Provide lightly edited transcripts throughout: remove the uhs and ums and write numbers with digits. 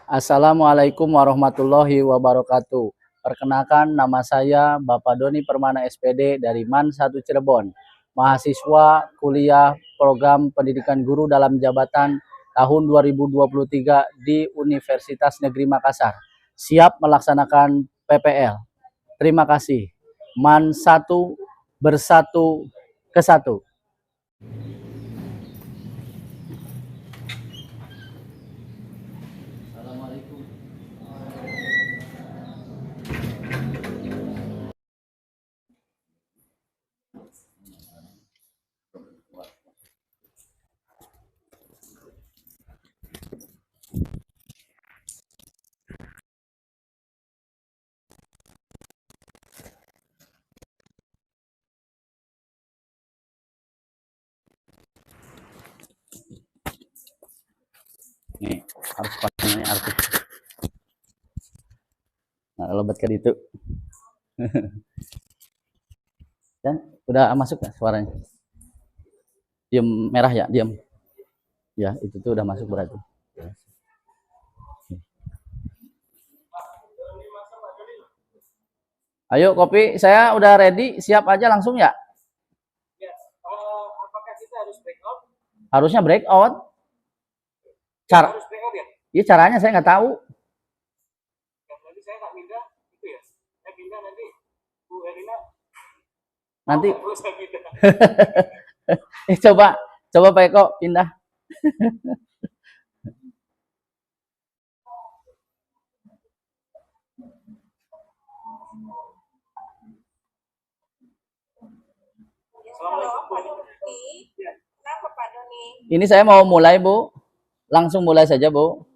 Assalamualaikum warahmatullahi wabarakatuh. Perkenalkan, nama saya Bapak Doni Permana SPD dari MAN 1 Cirebon, mahasiswa kuliah program pendidikan guru dalam jabatan tahun 2023 di Universitas Negeri Makassar. Siap melaksanakan PPL. Terima kasih. MAN 1 bersatu kesatu. Assalamualaikum. Nih, harus pakai artis. Nah, lebatkan itu. Dan udah masuk nggak suaranya? Diam merah ya, diam. Ya, itu tuh udah masuk berarti. Ayo kopi, saya udah ready, siap aja langsung ya? Apakah kita harus break out? Harusnya break out. Cara, Harus break out ya? iya caranya saya nggak tahu. Nanti saya nggak pindah, itu ya? Saya pindah nanti Bu Erina. Nanti. Oh, saya pindah. coba Pak Eko pindah. Halo, Pak Doni. Kenapa Pak Doni? Ini saya mau mulai Bu, langsung mulai saja Bu.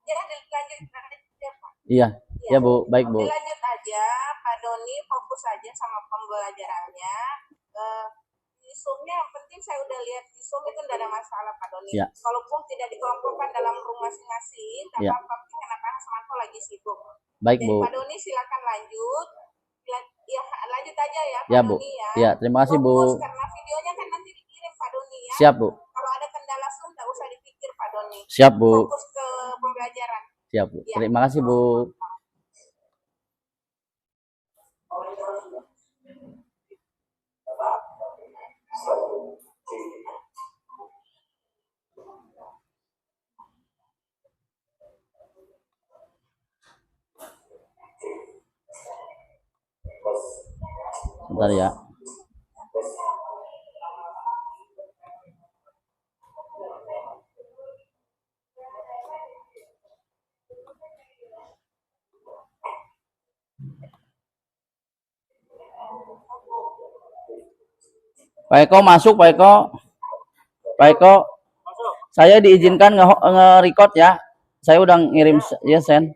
Ya, dilanjut aja Pak. Iya, ya Bu, baik Bu. Dilanjut aja, Pak Doni fokus aja sama pembelajarannya. Di Zoom-nya yang penting saya udah lihat di Zoom itu tidak ada masalah Pak Doni. Ya. Kalaupun tidak dikelompokkan dalam room masing-masing, tak Ya. apa-apa, kenapa Asmanto lagi sibuk. Baik Jadi Bu. Pak Doni silakan lanjut. Ya, lanjut aja ya Pak Ya Bu. Doni ya. Ya, terima kasih Bu. Fokus, karena videonya kan nanti dikirim Pak Doni ya. Siap Bu. Kalau ada kendala Zoom nggak usah dipikir Pak Doni. Siap Bu. Fokus ke pembelajaran. Siap Bu. Ya. Terima kasih Bu. Bentar ya. Pak Eko masuk, Pak Eko. Pak Eko, saya diizinkan nge-record ya. Saya udah ngirim ya send.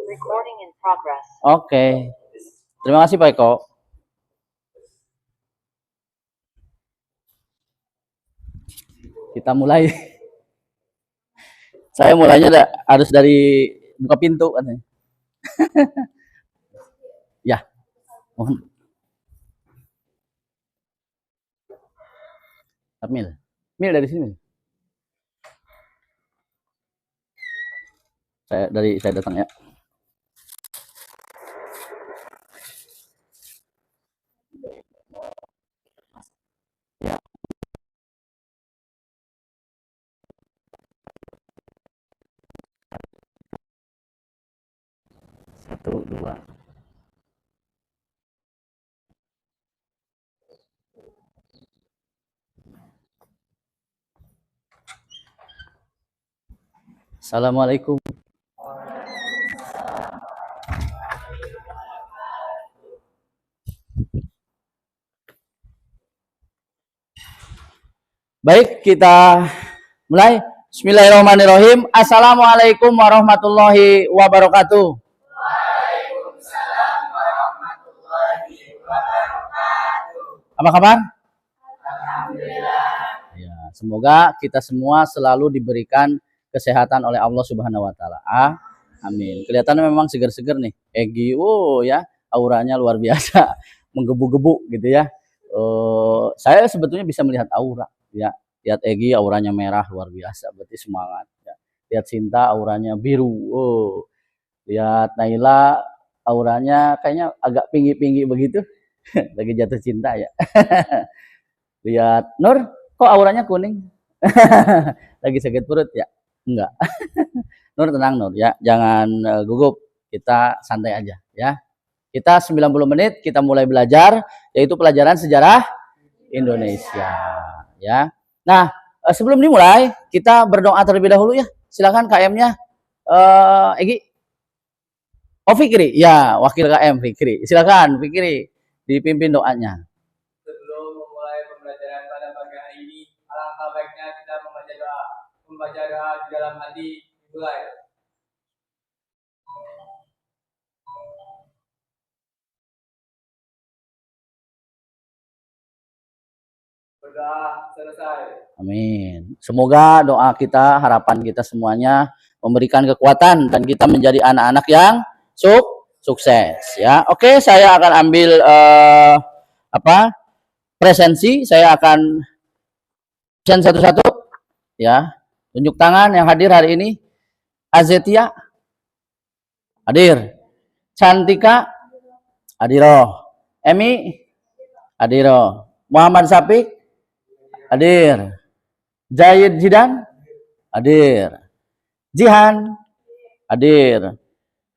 Recording in progress. Oke. Terima kasih Pak Eko. Kita mulai. Saya mulainya harus dari buka pintu katanya. Ya. Mohon. Mil dari sini. Saya datang ya. Ya. Satu, dua. Assalamualaikum. Baik, kita mulai. Bismillahirrahmanirrahim. Assalamualaikum warahmatullahi wabarakatuh. Waalaikumsalam warahmatullahi wabarakatuh. Apa kabar? Alhamdulillah. Ya, semoga kita semua selalu diberikan kesehatan oleh Allah Subhanahu wa taala. Amin. Kelihatannya memang segar-segar nih. Egi, ya, auranya luar biasa, menggebu-gebu gitu ya. Saya sebetulnya bisa melihat aura ya. Lihat Egi auranya merah luar biasa, berarti semangat. Ya. Lihat Sinta auranya biru. Oh. Lihat Naila auranya kayaknya agak tinggi-tinggi begitu. Lagi jatuh cinta ya. Lihat Nur, kok auranya kuning? Lagi sakit perut ya? Enggak. Nur tenang Nur ya, jangan gugup. Kita santai aja ya. Kita 90 menit kita mulai belajar yaitu pelajaran sejarah Indonesia ya. Nah, sebelum dimulai kita berdoa terlebih dahulu ya. Silakan KM-nya Egi. Oh Fikri, ya wakil KM Fikri. Silakan Fikri dipimpin doanya. Sebelum memulai pembelajaran pada pagi hari ini, alangkah baiknya kita membaca doa. Membaca doa di dalam hati dimulai. Berdoa selesai. Amin. Semoga doa kita, harapan kita semuanya memberikan kekuatan dan kita menjadi anak-anak yang sukses ya. Oke, saya akan ambil presensi. Saya akan present satu-satu ya. Tunjuk tangan yang hadir hari ini. Azetia hadir. Cantika hadiro. Emi hadiro. Muhammad Syafiq hadir. Zahid Zidan hadir. Jihan hadir.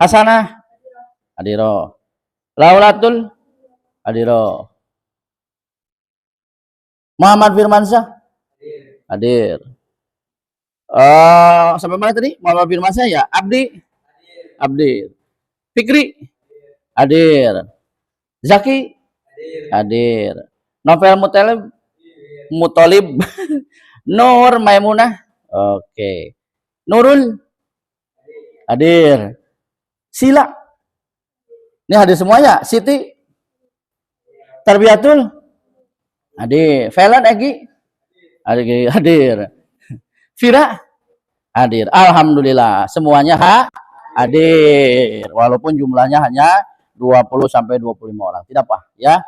Hasanah hadiro. Laulatul hadiro. Muhammad Firmansyah hadir. Sampai mana tadi? Muhammad Firmansyah ya. Abdi hadir. Fikri hadir. Zaki hadir. Novel Mutolib Nur Maimunah oke. Nurul hadir. Sila ini hadir semuanya. Siti Tarbiyatul hadir. Velan Egi hadir. Vira hadir. Alhamdulillah semuanya hadir walaupun jumlahnya hanya 20 sampai 25 orang. Tidak apa ya.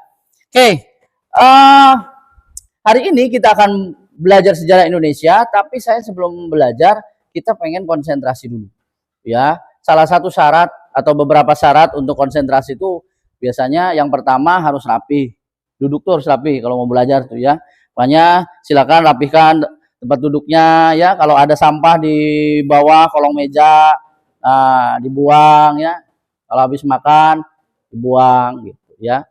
Oke. Hari ini kita akan belajar sejarah Indonesia, tapi saya sebelum belajar kita pengen konsentrasi dulu. Ya, salah satu syarat atau beberapa syarat untuk konsentrasi itu biasanya yang pertama harus rapi. Duduk tuh harus rapi kalau mau belajar tuh ya. Makanya silakan rapihkan tempat duduknya ya. Kalau ada sampah di bawah kolong meja dibuang ya. Kalau habis makan dibuang gitu ya.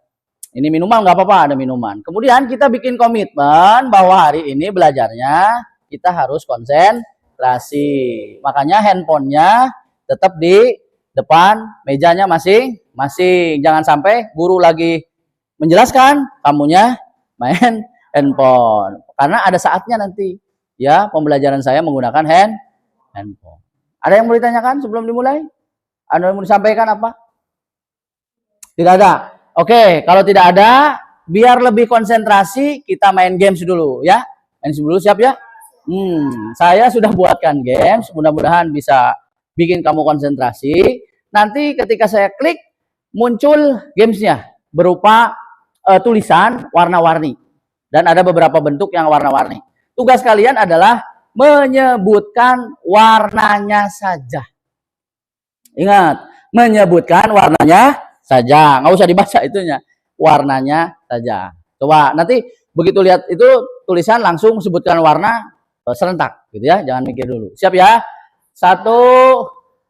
Ini minuman nggak apa-apa, ada minuman. Kemudian kita bikin komitmen bahwa hari ini belajarnya kita harus konsentrasi. Makanya handphonenya tetap di depan mejanya masing-masing. Jangan sampai guru lagi menjelaskan, kamunya main handphone. Karena ada saatnya nanti ya pembelajaran saya menggunakan handphone. Ada yang mau ditanyakan sebelum dimulai? Ada yang mau disampaikan apa? Tidak ada. Oke, kalau tidak ada, biar lebih konsentrasi, kita main games dulu ya. Main dulu, siap ya? Saya sudah buatkan games, mudah-mudahan bisa bikin kamu konsentrasi. Nanti ketika saya klik, muncul gamesnya berupa tulisan warna-warni. Dan ada beberapa bentuk yang warna-warni. Tugas kalian adalah menyebutkan warnanya saja. Ingat, menyebutkan warnanya saja, nggak usah dibaca itunya, warnanya saja. Coba nanti begitu lihat itu tulisan langsung sebutkan warna serentak gitu ya, jangan mikir dulu. Siap ya? 1,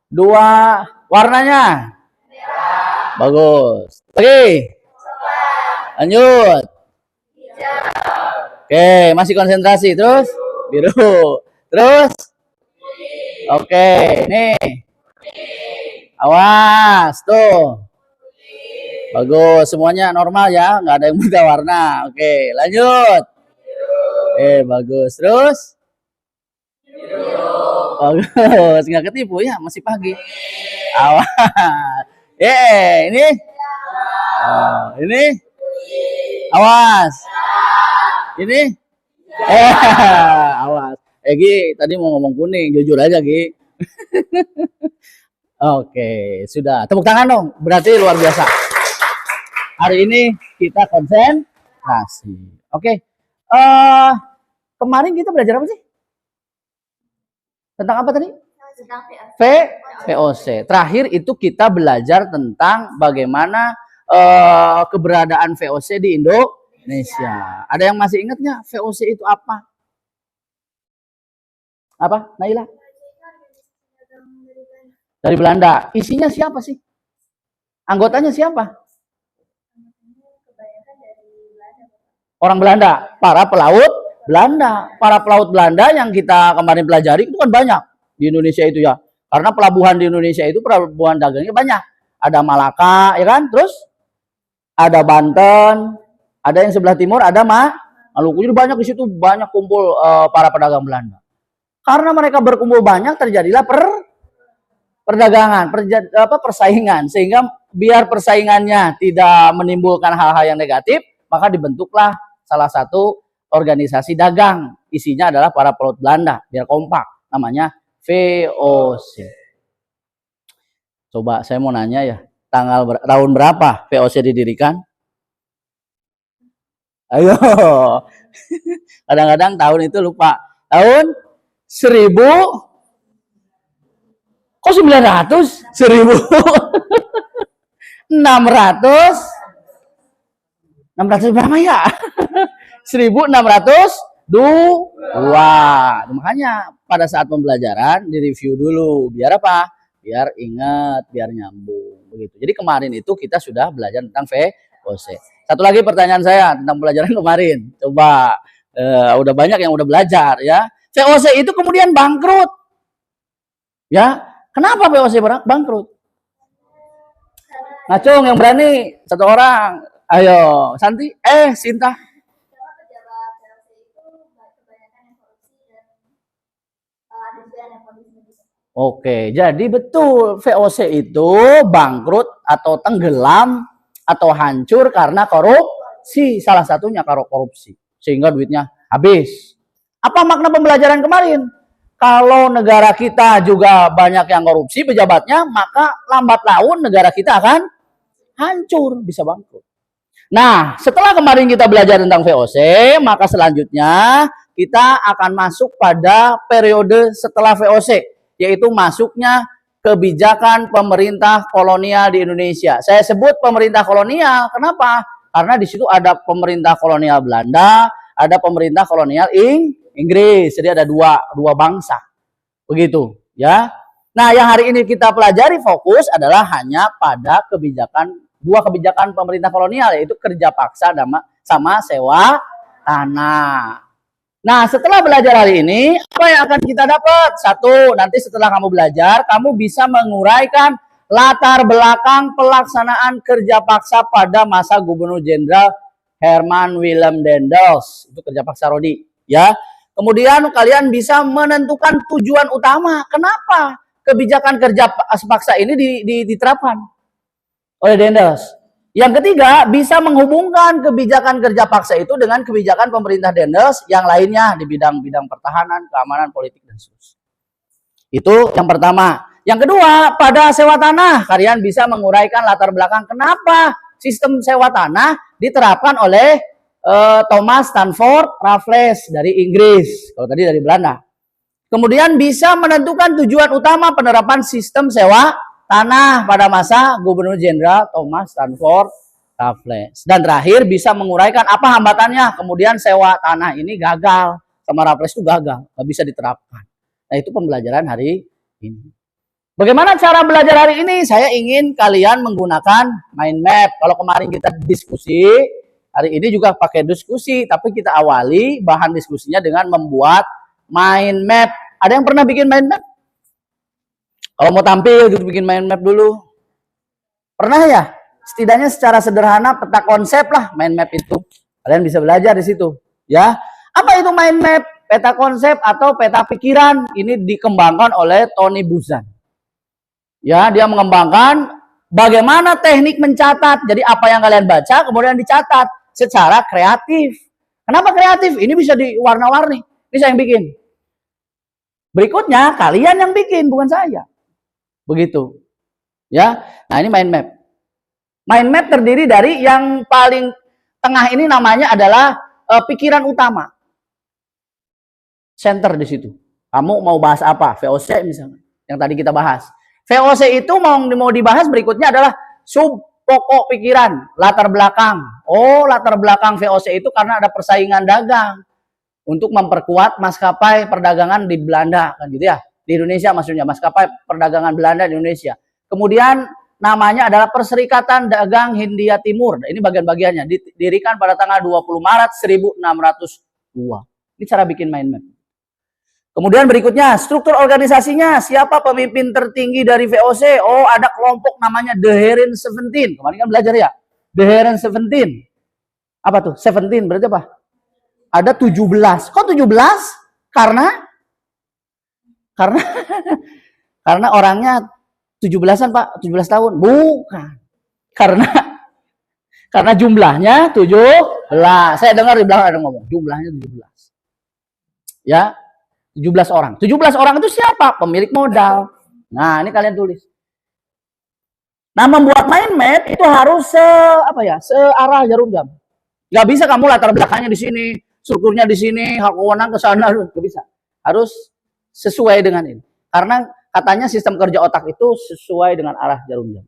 2, warnanya ya. Bagus. Oke, lanjut. Ya. Oke, masih konsentrasi. Terus biru. Terus oke, nih awas tuh. Bagus, semuanya normal ya, nggak ada yang beda warna. Oke, lanjut. Bagus. Terus? Bagus, nggak ketipu ya, masih pagi. Awas. Ini? Ini? Awas. Ini? Awas. Egi tadi mau ngomong kuning, jujur aja Gi. Oke, sudah. Tepuk tangan dong, berarti luar biasa. Hari ini kita konsentrasi. Oke. kemarin kita belajar apa sih? Tentang apa tadi? VOC. Terakhir itu kita belajar tentang bagaimana keberadaan VOC di Indonesia. Ada yang masih ingat nggak VOC itu apa? Apa, Naila? Dari Belanda. Isinya siapa sih? Anggotanya siapa? Orang Belanda, para pelaut Belanda. Para pelaut Belanda yang kita kemarin pelajari itu kan banyak di Indonesia itu ya. Karena pelabuhan di Indonesia itu pelabuhan dagangnya banyak. Ada Malaka, ya kan? Terus ada Banten, ada yang sebelah timur, ada Maluku. Jadi banyak di situ, banyak kumpul para pedagang Belanda. Karena mereka berkumpul banyak, terjadilah perdagangan, persaingan. Sehingga biar persaingannya tidak menimbulkan hal-hal yang negatif, maka dibentuklah salah satu organisasi dagang. Isinya adalah para pelaut Belanda, biar kompak. Namanya VOC. Coba saya mau nanya ya, tahun berapa VOC didirikan? Ayo. Kadang-kadang tahun itu lupa. Tahun 1000 kok 900? 1600 berapa ya? 1602. Makanya pada saat pembelajaran direview dulu. Biar apa? Biar ingat, biar nyambung. Begitu. Jadi kemarin itu kita sudah belajar tentang VOC. Satu lagi pertanyaan saya tentang pelajaran kemarin. Coba, udah banyak yang udah belajar ya. VOC itu kemudian bangkrut. Ya, kenapa VOC bangkrut? Ngacung yang berani, satu orang. Ayo, Santi, Sinta. Oke, jadi betul VOC itu bangkrut atau tenggelam atau hancur karena korupsi. Salah satunya karena korupsi. Sehingga duitnya habis. Apa makna pembelajaran kemarin? Kalau negara kita juga banyak yang korupsi pejabatnya, maka lambat laun negara kita akan hancur, bisa bangkrut. Nah, setelah kemarin kita belajar tentang VOC, maka selanjutnya kita akan masuk pada periode setelah VOC, yaitu masuknya kebijakan pemerintah kolonial di Indonesia. Saya sebut pemerintah kolonial, kenapa? Karena di situ ada pemerintah kolonial Belanda, ada pemerintah kolonial Inggris. Jadi ada dua bangsa. Begitu, ya. Nah, yang hari ini kita pelajari fokus adalah hanya pada dua kebijakan pemerintah kolonial, yaitu kerja paksa sama sewa tanah. Nah, setelah belajar hari ini, apa yang akan kita dapat? Satu, nanti setelah kamu belajar, kamu bisa menguraikan latar belakang pelaksanaan kerja paksa pada masa Gubernur Jenderal Herman Willem Daendels. Itu kerja paksa Rodi, ya. Kemudian kalian bisa menentukan tujuan utama. Kenapa kebijakan kerja paksa ini diterapkan oleh Daendels? Yang ketiga, bisa menghubungkan kebijakan kerja paksa itu dengan kebijakan pemerintah Daendels yang lainnya di bidang-bidang pertahanan, keamanan, politik, dan seterusnya. Itu yang pertama. Yang kedua, pada sewa tanah, kalian bisa menguraikan latar belakang kenapa sistem sewa tanah diterapkan oleh Thomas Stanford Raffles dari Inggris, kalau tadi dari Belanda. Kemudian bisa menentukan tujuan utama penerapan sistem sewa tanah pada masa Gubernur Jenderal Thomas Stanford Raffles. Dan terakhir bisa menguraikan apa hambatannya. Kemudian sewa tanah ini gagal, sama Raffles itu gagal, nggak bisa diterapkan. Nah, itu pembelajaran hari ini. Bagaimana cara belajar hari ini? Saya ingin kalian menggunakan mind map. Kalau kemarin kita diskusi, hari ini juga pakai diskusi, tapi kita awali bahan diskusinya dengan membuat mind map. Ada yang pernah bikin mind map? Kalau mau tampil gitu bikin mind map dulu. Pernah ya? Setidaknya secara sederhana peta konsep lah mind map itu. Kalian bisa belajar di situ, ya. Apa itu mind map? Peta konsep atau peta pikiran ini dikembangkan oleh Tony Buzan. Ya, dia mengembangkan bagaimana teknik mencatat. Jadi apa yang kalian baca kemudian dicatat secara kreatif. Kenapa kreatif? Ini bisa diwarna-warni. Ini saya yang bikin. Berikutnya kalian yang bikin, bukan saya. Begitu. Ya. Nah, ini mind map. Mind map terdiri dari yang paling tengah ini namanya adalah pikiran utama. center di situ. Kamu mau bahas apa? VOC misalnya, yang tadi kita bahas. VOC itu mau dibahas berikutnya adalah sub pokok pikiran, latar belakang. Oh, latar belakang VOC itu karena ada persaingan dagang untuk memperkuat maskapai perdagangan di Belanda, kan gitu ya. Di Indonesia maksudnya, maskapai perdagangan Belanda di Indonesia. Kemudian namanya adalah Perserikatan Dagang Hindia Timur. Ini bagian-bagiannya, didirikan pada tanggal 20 Maret 1602. Ini cara bikin mind map. Kemudian berikutnya, struktur organisasinya. Siapa pemimpin tertinggi dari VOC? Oh, ada kelompok namanya The Heren 17. Kemarin kan belajar ya. The Heren 17. Apa tuh? 17 berarti apa? Ada 17. Kok 17? Karena karena orangnya 17-an, Pak. 17 tahun. Bukan. Karena jumlahnya 17. Saya dengar di belakang ada ngomong, jumlahnya 17. Ya. 17 orang. 17 orang itu siapa? Pemilik modal. Nah, ini kalian tulis. Nah, membuat mind map itu harus searah jarum jam. Gak bisa kamu latar belakangnya di sini, strukturnya di sini, hak wewenang ke sana, gak bisa. Harus sesuai dengan ini. Karena katanya sistem kerja otak itu sesuai dengan arah jarum jam.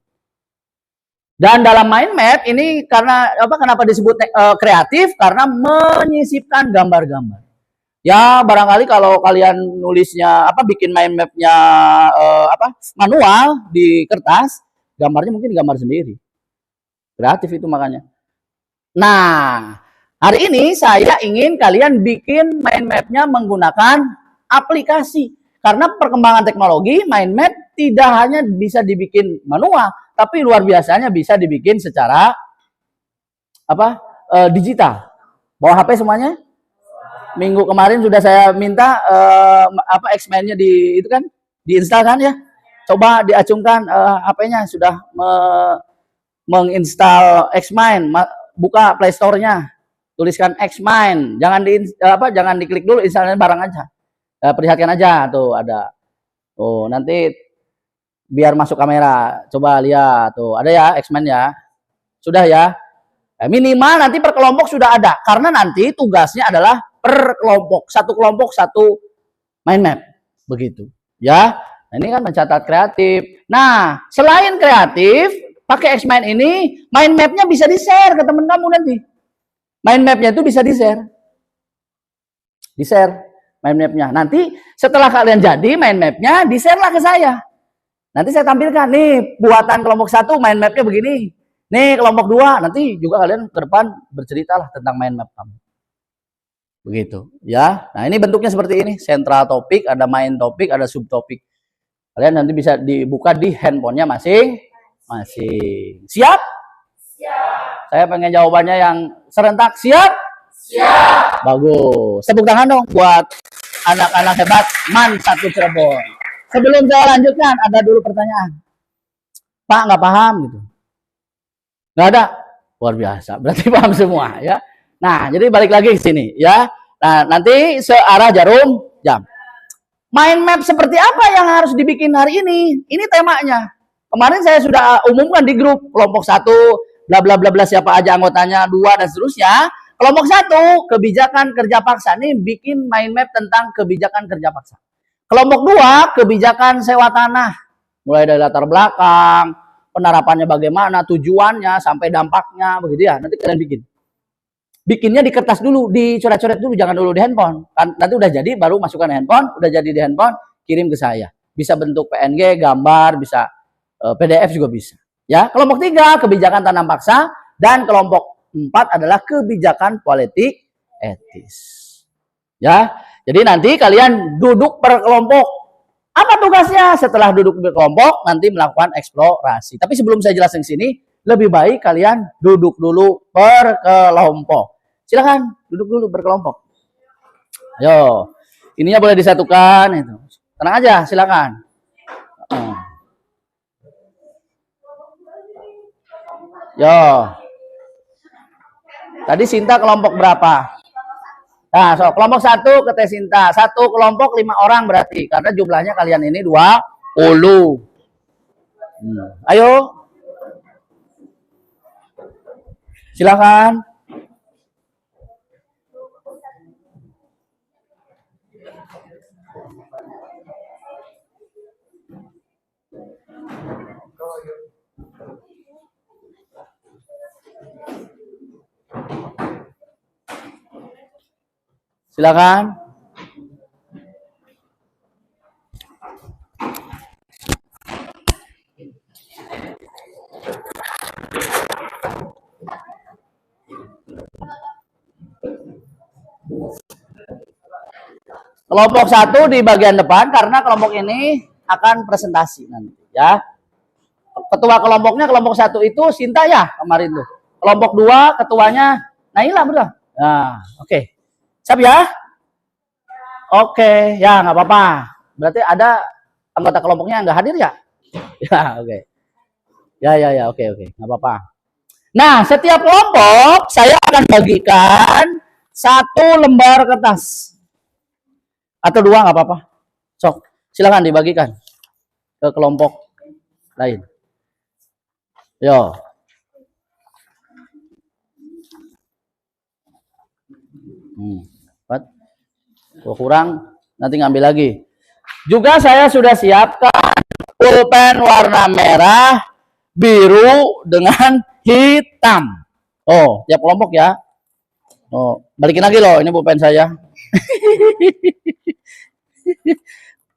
Dan dalam mind map ini kenapa disebut kreatif? Karena menyisipkan gambar-gambar. Ya, barangkali kalau kalian nulisnya bikin mind map-nya manual di kertas, gambarnya mungkin gambar sendiri. Kreatif itu makanya. Nah, hari ini saya ingin kalian bikin mind map-nya menggunakan aplikasi. Karena perkembangan teknologi, mind map tidak hanya bisa dibikin manual, tapi luar biasanya bisa dibikin secara digital. Bawa HP semuanya? Minggu kemarin sudah saya minta X-Men-nya diinstal kan ya. Coba diacungkan HP-nya sudah menginstal X-Men, buka Play Store-nya. Tuliskan X-Men, jangan diklik dulu, instalnya barang aja. Perlihatkan aja tuh ada. Oh, nanti biar masuk kamera. Coba lihat tuh, ada ya X-Men ya. Sudah ya. Minimal nanti per kelompok sudah ada, karena nanti tugasnya adalah per kelompok, satu mind map, begitu ya. Nah, ini kan mencatat kreatif. Nah, selain kreatif, pakai X-Mind ini, mind mapnya bisa di-share ke teman kamu nanti. Mind mapnya itu bisa di-share mind mapnya. Nanti setelah kalian jadi mind mapnya, di-share lah ke saya. Nanti saya tampilkan nih buatan kelompok 1 mind mapnya begini. Nih kelompok 2, nanti juga kalian ke depan berceritalah tentang mind map kamu. Begitu ya. Nah, ini bentuknya seperti ini. Central topik, ada main topik, ada subtopik. Kalian nanti bisa dibuka di handphonenya masing-masing. Siap? Siap. Saya pengen jawabannya yang serentak. Siap? Siap. Bagus. Tepuk tangan dong buat anak-anak hebat MAN 1 Cirebon. Sebelum saya lanjutkan, ada dulu pertanyaan. Pak, nggak paham gitu? Nggak ada? Luar biasa. Berarti paham semua ya. Nah, jadi balik lagi ke sini ya. Nah, nanti searah jarum jam. Mind map seperti apa yang harus dibikin hari ini? Ini temanya. Kemarin saya sudah umumkan di grup kelompok 1, bla bla bla bla siapa aja anggotanya, 2 dan seterusnya. Kelompok 1, kebijakan kerja paksa. Nih bikin mind map tentang kebijakan kerja paksa. Kelompok 2, kebijakan sewa tanah. Mulai dari latar belakang, penerapannya bagaimana, tujuannya, sampai dampaknya, begitu ya. Nanti kalian bikinnya di kertas dulu, dicoret-coret dulu, jangan dulu di handphone. Kan nanti udah jadi, baru masukkan handphone, udah jadi di handphone, kirim ke saya. Bisa bentuk PNG, gambar, bisa PDF juga bisa. Ya, kelompok 3, kebijakan tanam paksa, dan kelompok 4 adalah kebijakan politik etis. Ya, jadi nanti kalian duduk per kelompok. Apa tugasnya? Setelah duduk per kelompok, nanti melakukan eksplorasi. Tapi sebelum saya jelasin sini, lebih baik kalian duduk dulu per kelompok. Silakan duduk dulu berkelompok. Yo, ininya boleh disatukan itu. Tenang aja, silakan. Yo. Tadi Sinta kelompok berapa? Nah, kelompok 1 ke Teh Sinta. 1 kelompok 5 orang berarti, karena jumlahnya kalian ini 20. Ayo. Silakan. Silakan. Kelompok 1 di bagian depan karena kelompok ini akan presentasi nanti ya. Ketua kelompoknya kelompok 1 itu Sinta ya kemarin tuh. Kelompok 2 ketuanya Naila betul. Nah, oke. Siap ya? Oke, ya nggak apa-apa. Berarti ada anggota kelompoknya yang nggak hadir ya? Ya, oke. Ya, oke, nggak apa-apa. Nah, setiap kelompok saya akan bagikan 1 lembar kertas. Atau 2 nggak apa-apa. Sok, silakan dibagikan ke kelompok lain. Yo. Kalau kurang nanti ngambil lagi. Juga saya sudah siapkan pulpen warna merah, biru dengan hitam. Oh, tiap kelompok ya. Oh, balikin lagi loh, ini pulpen saya.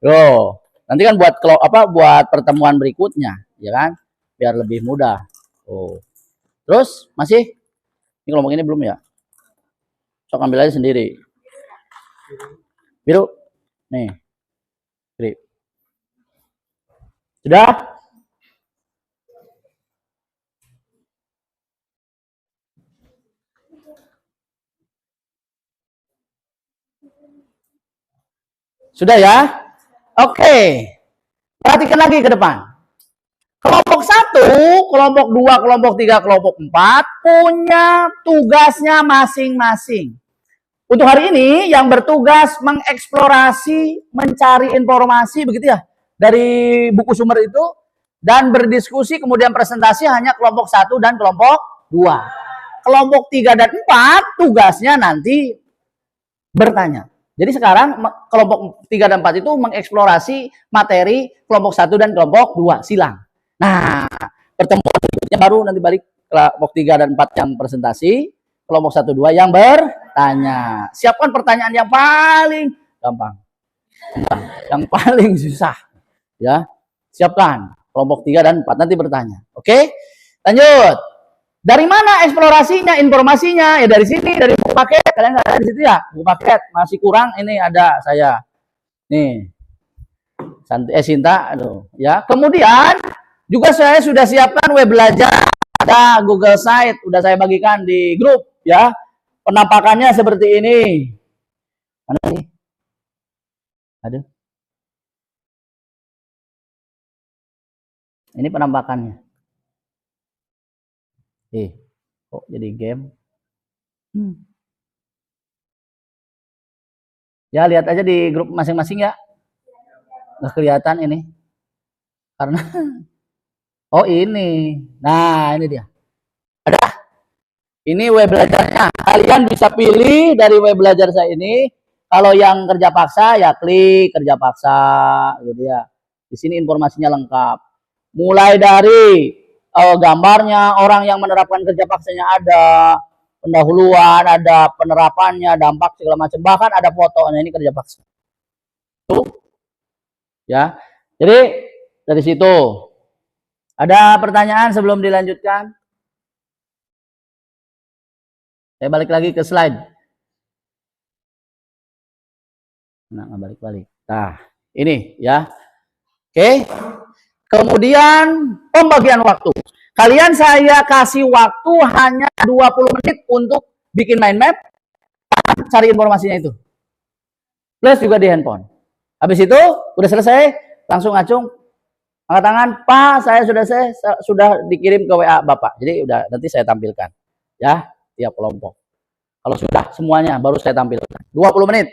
Loh, nanti kan buat buat pertemuan berikutnya, ya kan? Biar lebih mudah. Oh. Terus masih? Ini kelompok ini belum ya? Sok ambil aja sendiri. Biru. Nih. Grip. Sudah? Sudah ya? Oke. Perhatikan lagi ke depan. Kelompok 1, kelompok 2, kelompok 3, kelompok 4 punya tugasnya masing-masing. Untuk hari ini yang bertugas mengeksplorasi, mencari informasi begitu ya dari buku sumber itu dan berdiskusi kemudian presentasi hanya kelompok 1 dan kelompok 2. Kelompok 3 dan 4 tugasnya nanti bertanya. Jadi sekarang kelompok 3 dan 4 itu mengeksplorasi materi kelompok 1 dan kelompok 2 silang. Nah, pertemuan berikutnya baru nanti balik kelompok 3 dan 4 yang presentasi, kelompok 1 2 yang bertanya. Siapkan pertanyaan yang paling gampang. Yang paling susah. Ya. Siapkan kelompok 3 dan 4 nanti bertanya. Oke? Lanjut. Dari mana eksplorasinya, informasinya? Ya dari sini, dari buku paket. Kalian nggak ada di situ ya? Buku paket masih kurang. Ini ada saya. Nih. Sinta, aduh, ya. Kemudian juga saya sudah siapkan web belajar. Ada Google Site, udah saya bagikan di grup, ya. Penampakannya seperti ini. Mana nih? Aduh. Ini penampakannya. Kok jadi game? Ya, lihat aja di grup masing-masing ya. Nggak kelihatan ini. Karena oh ini. Nah, ini dia. Ada. Ini web belajarnya. Kalian bisa pilih dari web belajar saya ini. Kalau yang kerja paksa ya klik kerja paksa gitu ya. Di sini informasinya lengkap. Mulai dari gambarnya, orang yang menerapkan kerja paksanya ada, pendahuluan, ada penerapannya, dampak segala macam, bahkan ada fotonya. Ini kerja paksa. Tuh. Ya. Jadi dari situ. Ada pertanyaan sebelum dilanjutkan? Saya balik lagi ke slide. Nah, balik-balik. Nah, ini ya. Oke. Kemudian pembagian waktu. Kalian saya kasih waktu hanya 20 menit untuk bikin mind map, cari informasinya itu. Plus juga di handphone. Habis itu udah selesai, langsung ngacung, angkat tangan, Pak, saya sudah dikirim ke WA Bapak. Jadi udah nanti saya tampilkan. Ya, tiap kelompok. Kalau sudah semuanya baru saya tampilkan. 20 menit.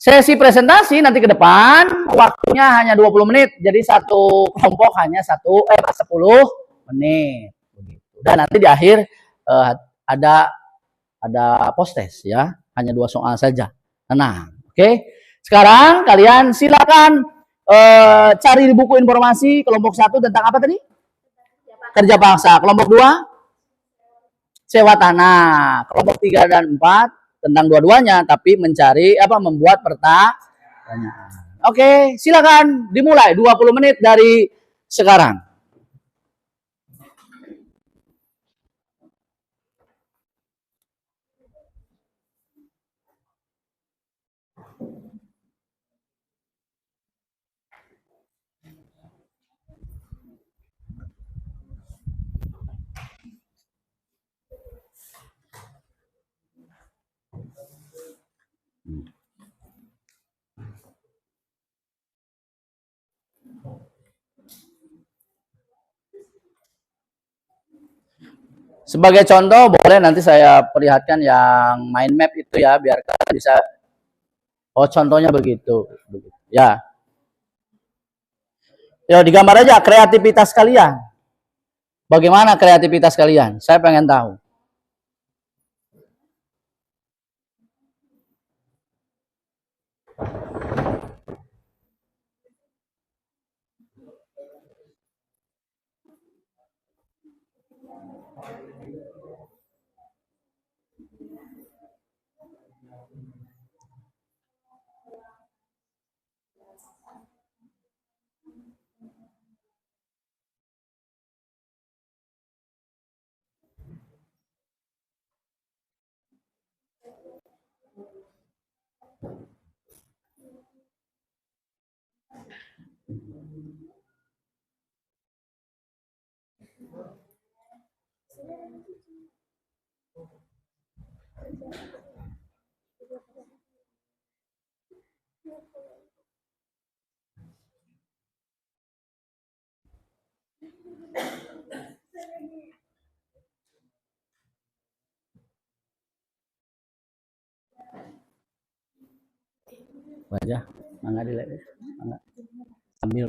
Sesi presentasi nanti ke depan waktunya hanya 20 menit. Jadi satu kelompok hanya 10 menit begitu. Dan nanti di akhir ada post test ya, hanya 2 soal saja. Tenang, oke? Sekarang kalian silakan cari di buku informasi kelompok 1 tentang apa tadi? Kerja paksa. Kelompok 2 sewa tanah. Kelompok 3 dan 4 tentang dua-duanya tapi mencari membuat pertanyaan. Oke, silakan dimulai 20 menit dari sekarang. Sebagai contoh boleh nanti saya perlihatkan yang mind map itu ya biar kalian bisa contohnya begitu. Ya. Ya digambar aja kreativitas kalian. Bagaimana kreativitas kalian? Saya pengen tahu. Wajah, mangga dilihat. Mangga. Sambil.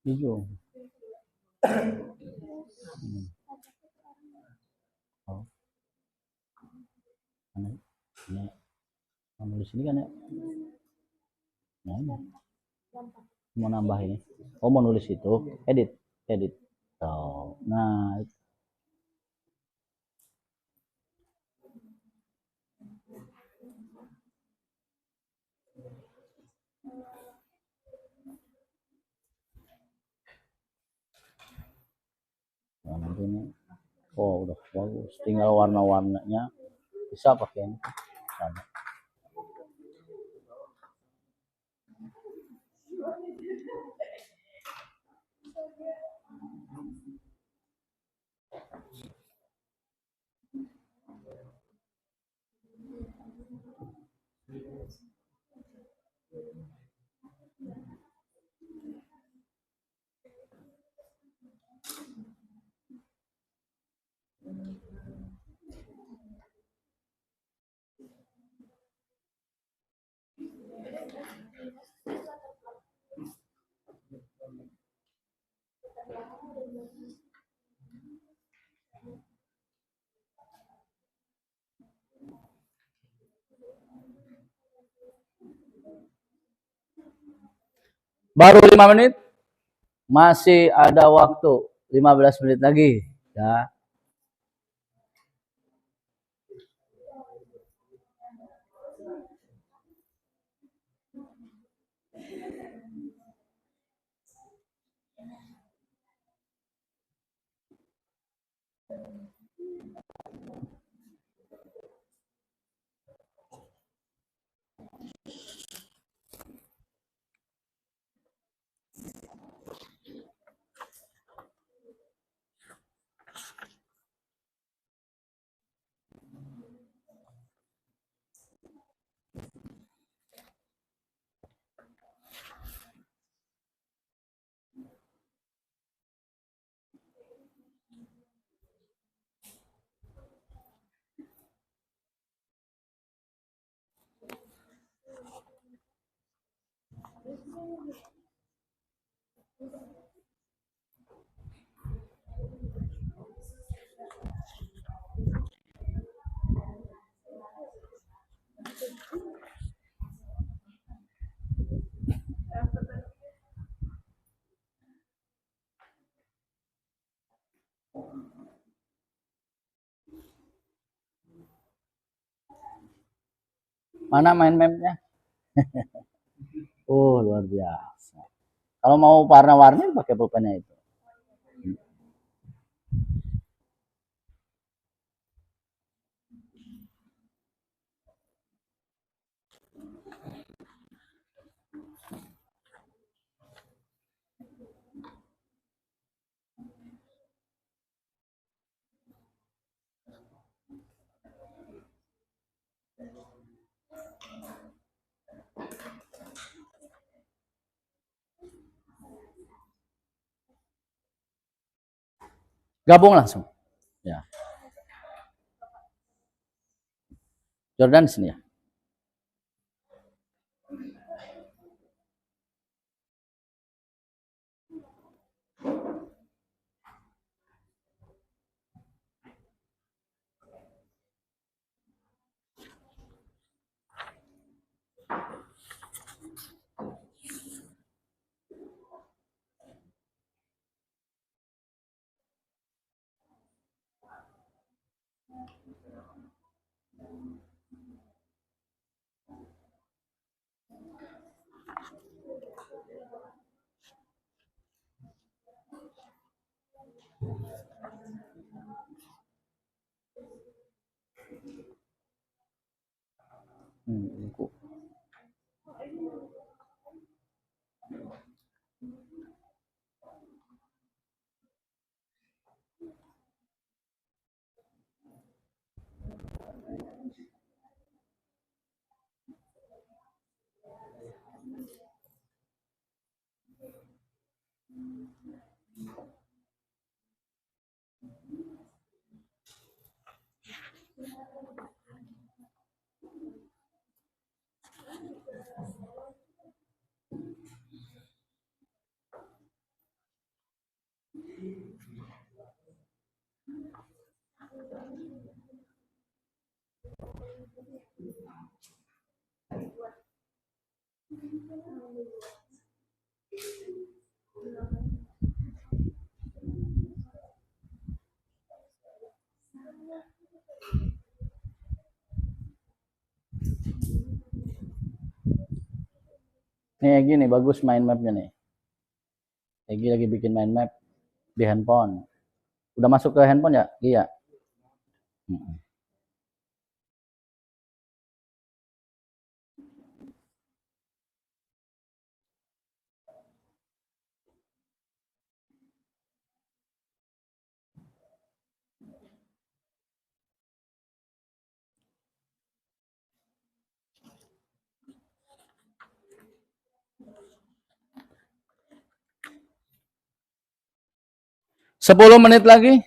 Hijau. Oh. Ini nulis ini kan ya. Nah, ini. Mau nambah ini. Oh, mau nulis itu. Edit. Oh, nah, nah nanti ini. Oh, udah bagus. Tinggal warna-warnanya bisa pakai ini. Sama. Baru 5 menit. Masih ada waktu 15 menit lagi. Ya. Mana main mapnya? Oh, luar biasa. Kalau mau warna-warni pakai pulpennya itu. Gabung langsung. Ya. Jordan sini ya. Buku. Nih gini bagus mind mapnya nih. Egi lagi bikin mind map di handphone. Udah masuk ke handphone ya? Iya. Sepuluh menit lagi.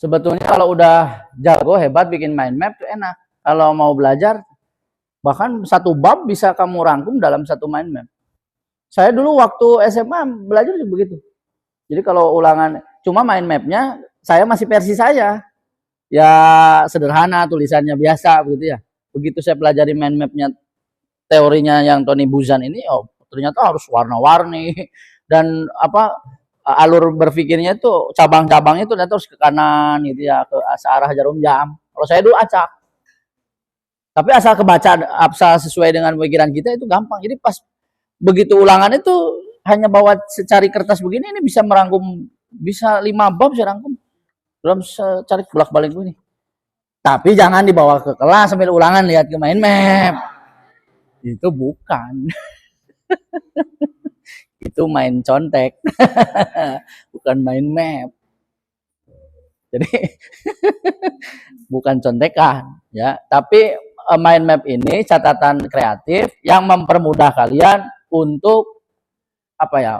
Sebetulnya kalau udah jago hebat bikin mind map tuh enak. Kalau mau belajar bahkan satu bab bisa kamu rangkum dalam satu mind map. Saya dulu waktu SMA belajar juga begitu. Jadi kalau ulangan cuma mind mapnya saya masih versi saya. Ya sederhana tulisannya biasa begitu ya. Begitu saya pelajari mind mapnya teorinya yang Tony Buzan ini oh ternyata harus warna-warni dan apa alur berpikirnya itu cabang-cabangnya itu ternyata harus ke kanan gitu ya ke arah jarum jam. Kalau saya dulu acak. Tapi asal kebaca asal sesuai dengan pikiran kita itu gampang. Jadi pas begitu ulangan itu hanya bawa secari kertas begini ini bisa merangkum bisa 5 bab saya rangkum dalam secari bolak-balik begini. Tapi jangan dibawa ke kelas sambil ulangan lihat ke mind map. Itu bukan. Itu main contek. Bukan main map. Jadi bukan contekan ya, tapi mind map ini catatan kreatif yang mempermudah kalian untuk apa ya?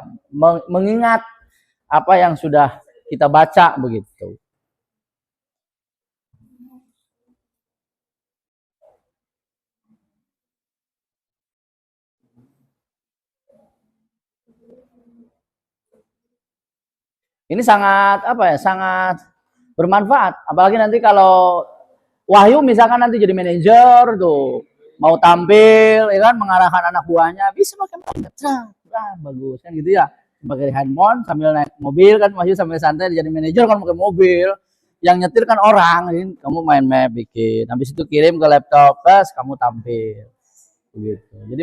Mengingat apa yang sudah kita baca begitu. Ini sangat apa ya? Sangat bermanfaat. Apalagi nanti kalau Wahyu misalkan nanti jadi manajer tuh mau tampil ya kan mengarahkan anak buahnya bisa pakai mind map. Bagus kan gitu ya. Pakai handphone sambil naik mobil kan Wahyu sambil santai jadi manajer kan pakai mobil. Yang nyetir kan orang, ini kamu mind map bikin. Habis itu kirim ke laptop, pas kamu tampil. Begitu. Jadi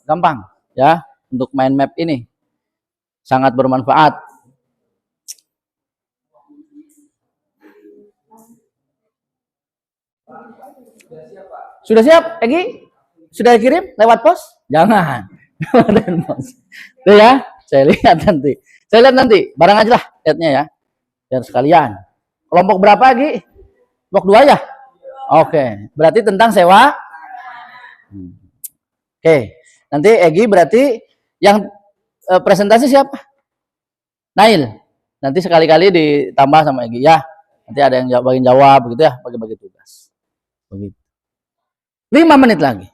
gampang ya untuk mind map ini. Sangat bermanfaat. Sudah siap, Egi? Sudah kirim lewat pos? Jangan. Tuh ya, saya lihat nanti. Saya lihat nanti, bareng aja lah lihatnya ya. Biar sekalian. Kelompok berapa lagi? Kelompok 2 ya? Oke, berarti tentang sewa. Oke, nanti Egi berarti yang presentasi siapa? Nail. Nanti sekali-kali ditambah sama Egi ya. Nanti ada yang bagian jawab begitu ya, bagi-bagi tugas. Begitu. 5 menit lagi.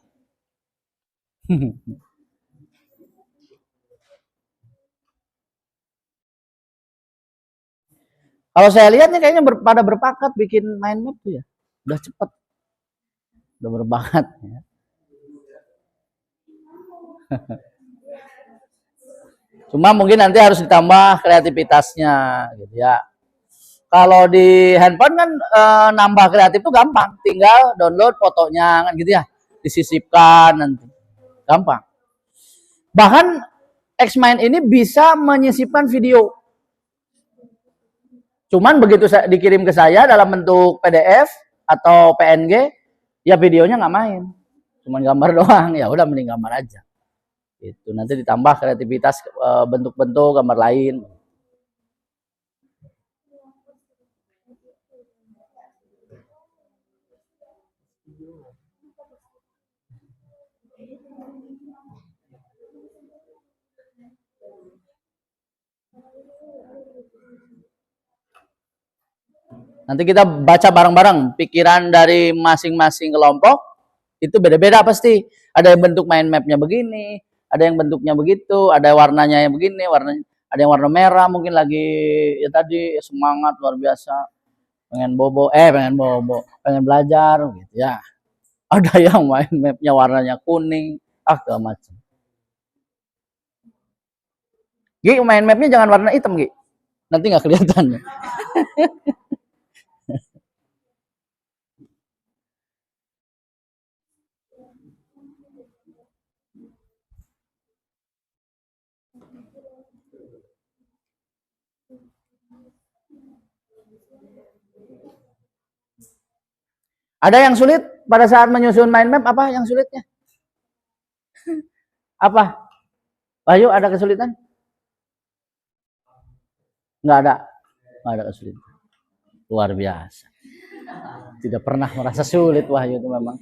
Kalau saya lihat nih kayaknya pada berpakat bikin mind map tuh ya. Udah cepet. Udah berbakat ya. Cuma mungkin nanti harus ditambah kreativitasnya gitu ya. Kalau di handphone kan nambah kreatif tuh gampang, tinggal download fotonya kan gitu ya, disisipkan nanti. Gampang. Bahkan Xmind ini bisa menyisipkan video. Cuman begitu dikirim ke saya dalam bentuk PDF atau PNG, ya videonya nggak main. Cuman gambar doang, ya udah mending gambar aja. Itu nanti ditambah kreativitas bentuk-bentuk gambar lain. Nanti kita baca bareng-bareng pikiran dari masing-masing kelompok itu beda-beda pasti. Ada yang bentuk mind mapnya begini, ada yang bentuknya begitu, ada warnanya yang begini, ada yang warna merah mungkin lagi ya tadi semangat luar biasa, pengen pengen belajar gitu ya. Ada yang mind mapnya warnanya kuning, segala macam. Gi, mind mapnya jangan warna hitam, Gi. Nanti nggak kelihatan. Ada yang sulit pada saat menyusun mind map? Apa yang sulitnya? Apa? Bayu, ada kesulitan? Nggak ada. Nggak ada kesulitan. Luar biasa. Tidak pernah merasa sulit Wahyu itu memang.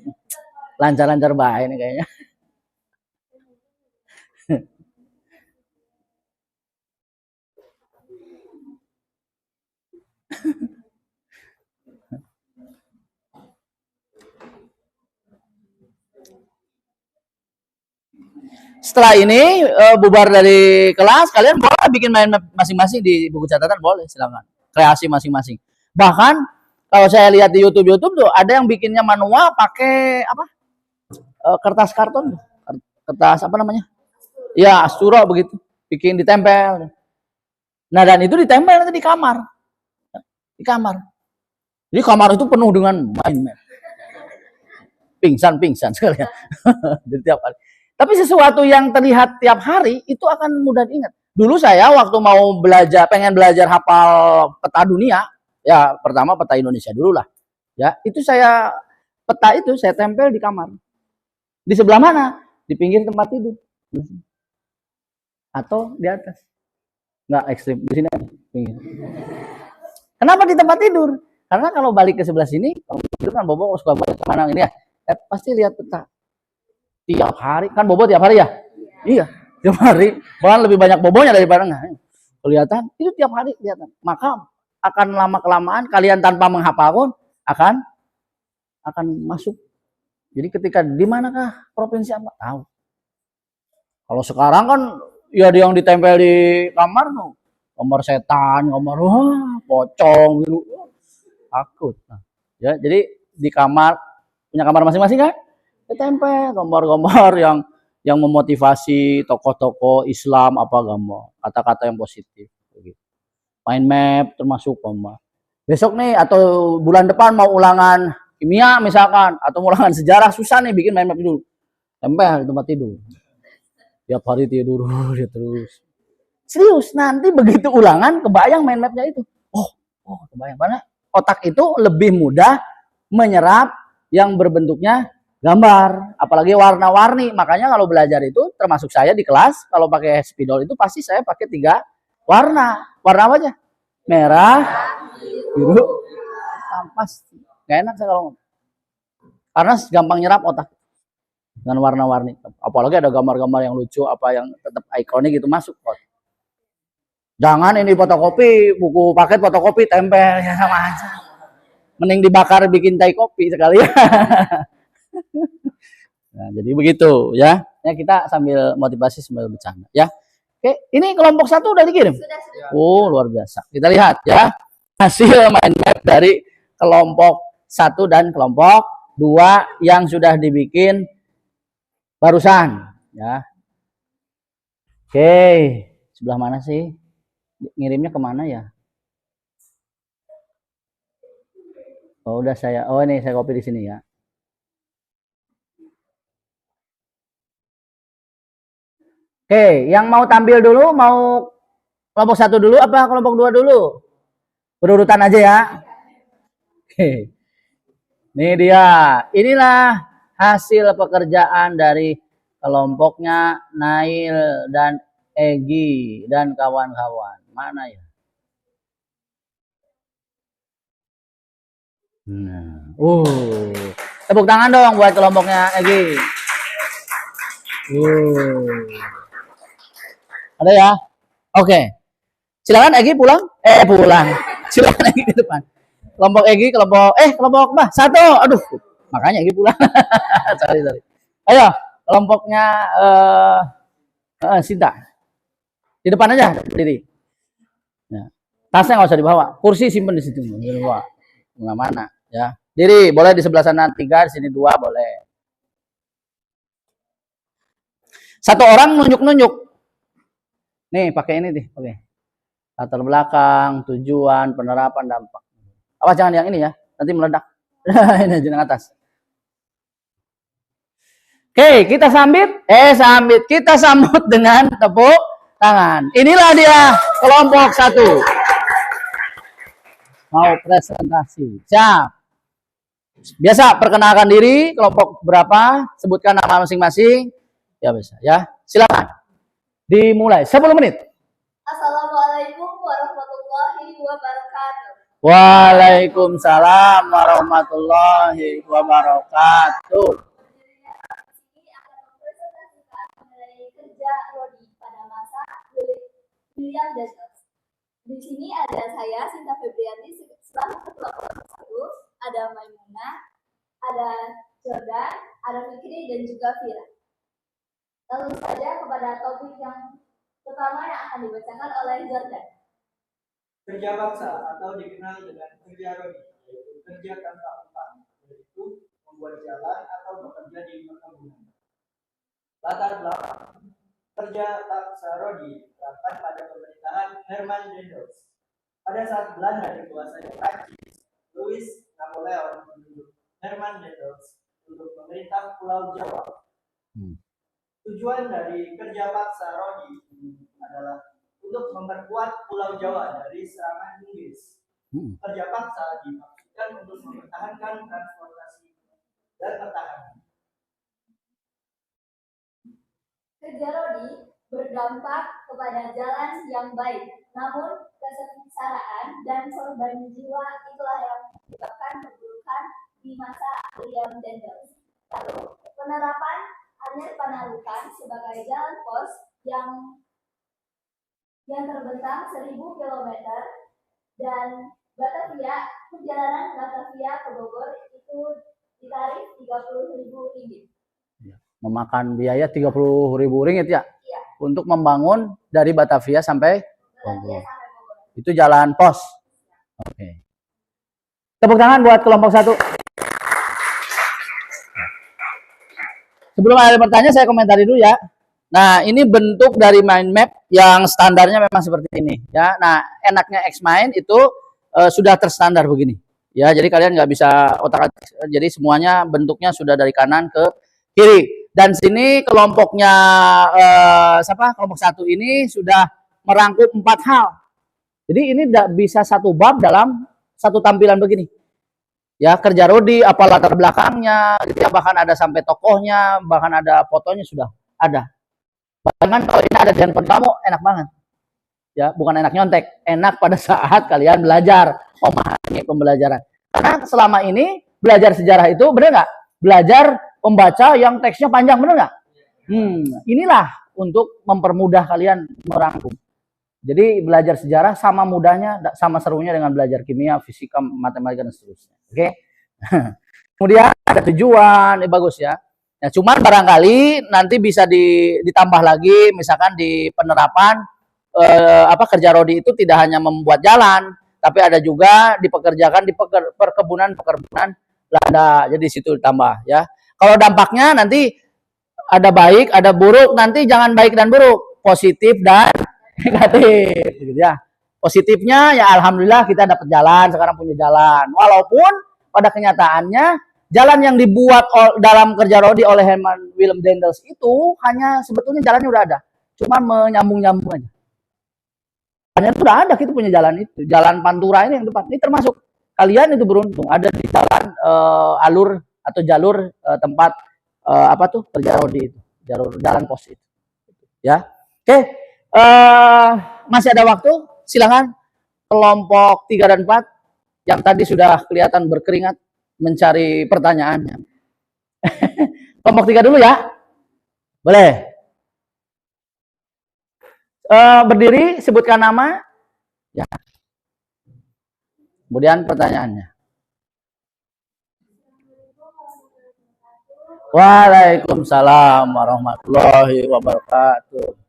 Lancar-lancar baik ini kayaknya. Setelah ini bubar dari kelas, kalian boleh bikin main masing-masing di buku catatan, boleh, silakan. Kreasi masing-masing. Bahkan kalau saya lihat di YouTube tuh ada yang bikinnya manual pakai apa? Kertas karton, kertas apa namanya? Ya, asturo begitu, bikin ditempel. Nah, dan itu ditempel nanti di kamar. Di kamar. Jadi kamar itu penuh dengan mind map. Pingsan sekalian. Jadi tiap hari. Tapi sesuatu yang terlihat tiap hari itu akan mudah diingat. Dulu saya waktu mau belajar, pengen belajar hafal peta dunia, ya pertama peta Indonesia dulu lah. Ya, itu peta itu saya tempel di kamar. Di sebelah mana? Di pinggir tempat tidur. Atau di atas. Nggak ekstrim, di sini aja. Pinggir. Kenapa di tempat tidur? Karena kalau balik ke sebelah sini, kalau tidur kan Bobo suka balik kemana ini ya, pasti lihat peta. Tiap hari, kan Bobo tiap hari ya? Iya, tiap hari. Bahkan lebih banyak Bobonya daripada enggak. Kelihatan, itu tiap hari kelihatan. Maka akan lama-kelamaan kalian tanpa menghafal pun akan masuk. Jadi ketika di manakah provinsi apa? Tahu. Kalau sekarang kan ya yang ditempel di kamar tuh, gambar setan, gambar pocong gitu. Takut. Nah, ya, jadi di kamar punya kamar masing-masing kan? Tempel gambar-gambar yang memotivasi tokoh-tokoh Islam apa gambar kata-kata yang positif gitu. Mind map termasuk gambar. Besok nih atau bulan depan mau ulangan kimia misalkan atau ulangan sejarah susah nih bikin mind map dulu. Tempel di tempat tidur. Tiap hari tidur dia terus. Serius, nanti begitu ulangan kebayang mind mapnya itu. Oh, kebayang. Karena otak itu lebih mudah menyerap yang berbentuknya gambar, apalagi warna-warni. Makanya kalau belajar itu termasuk saya di kelas, kalau pakai spidol itu pasti saya pakai 3 warna. Warna apa aja? Merah, biru, hitam. Pasti. Gak enak saya kalau karena gampang nyerap otak dengan warna-warni. Apalagi ada gambar-gambar yang lucu, apa yang tetap ikonik itu masuk. Jangan ini fotokopi, buku paket fotokopi tempel ya sama aja. Mending dibakar bikin teh kopi sekali. Nah, jadi begitu ya. Ya kita sambil motivasi sambil bercanda ya. Oke, ini kelompok 1 udah dikirim. Oh, luar biasa. Kita lihat ya hasil mind map dari kelompok 1 dan kelompok 2 yang sudah dibikin barusan ya. Oke, sebelah mana sih? Ngirimnya kemana ya? Oh udah ini saya copy di sini ya. Oke, yang mau tampil dulu, mau kelompok 1 dulu apa kelompok 2 dulu? Berurutan aja ya. Oke. Ini dia. Inilah hasil pekerjaan dari kelompoknya Nail dan Egi dan kawan-kawan. Mana ya? Nah. Tepuk tangan dong buat kelompoknya Egi. Ada ya? Oke. Silakan Egi pulang. Pulang. Silakan Egi ke depan. Kelompok Egi, kelompok bah 1. Aduh. Makanya Egi pulang. sorry. Ayo, kelompoknya Sinta. Di depan aja berdiri. Ya. Tasnya nggak usah dibawa. Kursi simpen di situ. Dibawa. Mana ya. Diri boleh di sebelah sana 3, di sini 2 boleh. 1 orang nunjuk-nunjuk. Nih, pakai ini deh, oke. Latar belakang, tujuan, penerapan, dampak. Awas jangan yang ini ya, nanti meledak. Ini jeneng atas. Oke, kita kita sambut dengan tepuk tangan. Inilah dia kelompok 1. Mau presentasi. Siap. Biasa perkenalkan diri, kelompok berapa, sebutkan nama masing-masing. Ya bisa ya. Silakan. Dimulai 10 menit. Assalamualaikum warahmatullahi wabarakatuh. Waalaikumsalam warahmatullahi wabarakatuh. Ini akan mempresentasikan mengenai kerja Rodi pada masa William Desmond. Di sini ada saya, Sinta Febrianti, selaku ketua kelompok 1, ada Maimunah, ada Jordan, ada Fikri, dan juga Fira. Lalu saja kepada topik yang pertama yang akan dibacakan oleh Jordan. Kerja bangsa atau dikenal dengan kerja Rodi, yaitu kerja tanpa upah, yaitu membuat jalan atau bekerja di perkebunan. Latar belakang kerja bangsa Rodi terdapat pada pemerintahan Herman Dendels. Pada saat Belanda dikuasai Prancis, Louis Napoleon menunjuk Herman Dendels untuk memerintah Pulau Jawa. Tujuan dari kerja paksa Rodi adalah untuk memperkuat Pulau Jawa dari serangan Inggris. Kerja paksa dimaksudkan untuk mempertahankan transportasi dan pertahanan. Kerja Rodi berdampak kepada jalan yang baik, namun kesengsaraan dan korban jiwa itulah yang menyebabkan perburukan di masa William Dendels. Lalu penerapan Anyar Panarukan sebagai jalan pos yang terbentang 1000 km dan Batavia, perjalanan Batavia ke Bogor itu ditarif Rp30.000. Memakan biaya Rp30.000 ya? Iya. Untuk membangun dari Batavia sampai Bogor. Itu jalan pos. Oke. Tepuk tangan buat kelompok 1. Sebelum ada pertanyaan saya komentari dulu ya. Nah, ini bentuk dari mind map yang standarnya memang seperti ini ya. Nah, enaknya Xmind itu sudah terstandar begini. Ya, jadi kalian nggak bisa otak-atik. Jadi semuanya bentuknya sudah dari kanan ke kiri. Dan sini kelompoknya kelompok 1 ini sudah merangkum 4 hal. Jadi ini tidak bisa satu bab dalam satu tampilan begini. Ya, kerja Rodi, apa latar belakangnya, gitu ya, bahkan ada sampai tokohnya, bahkan ada fotonya sudah ada. Bahkan kalau ini ada di handphone kamu, enak banget. Ya, bukan enak nyontek, enak pada saat kalian belajar, memahami pembelajaran. Karena selama ini belajar sejarah itu benar nggak? Belajar membaca yang teksnya panjang, benar nggak? Inilah untuk mempermudah kalian merangkum. Jadi belajar sejarah sama mudahnya, sama serunya dengan belajar kimia, fisika, matematika dan seterusnya. Oke. Kemudian ada tujuan, bagus ya. Nah, cuman barangkali nanti bisa ditambah lagi, misalkan di penerapan kerja Rodi itu tidak hanya membuat jalan, tapi ada juga dipekerjakan di perkebunan lada. Jadi situ ditambah ya. Kalau dampaknya nanti ada baik, ada buruk, nanti jangan baik dan buruk, positif dan negatif gitu ya. Positifnya ya alhamdulillah kita dapat jalan, sekarang punya jalan. Walaupun pada kenyataannya jalan yang dibuat dalam kerja Rodi oleh Herman Willem Daendels itu hanya sebetulnya jalannya udah ada, cuma menyambung-nyambung aja. Hanya sudah ada, kita punya jalan itu, jalan Pantura ini yang tepat. Ini termasuk kalian itu beruntung ada di jalan alur atau jalur tempat kerja Rodi itu, jalan pos itu. Ya, oke. Masih ada waktu, silakan kelompok 3 dan 4 yang tadi sudah kelihatan berkeringat mencari pertanyaannya. Kelompok 3 dulu ya. Boleh. Berdiri, sebutkan nama. Ya. Kemudian pertanyaannya. Waalaikumsalam warahmatullahi wabarakatuh.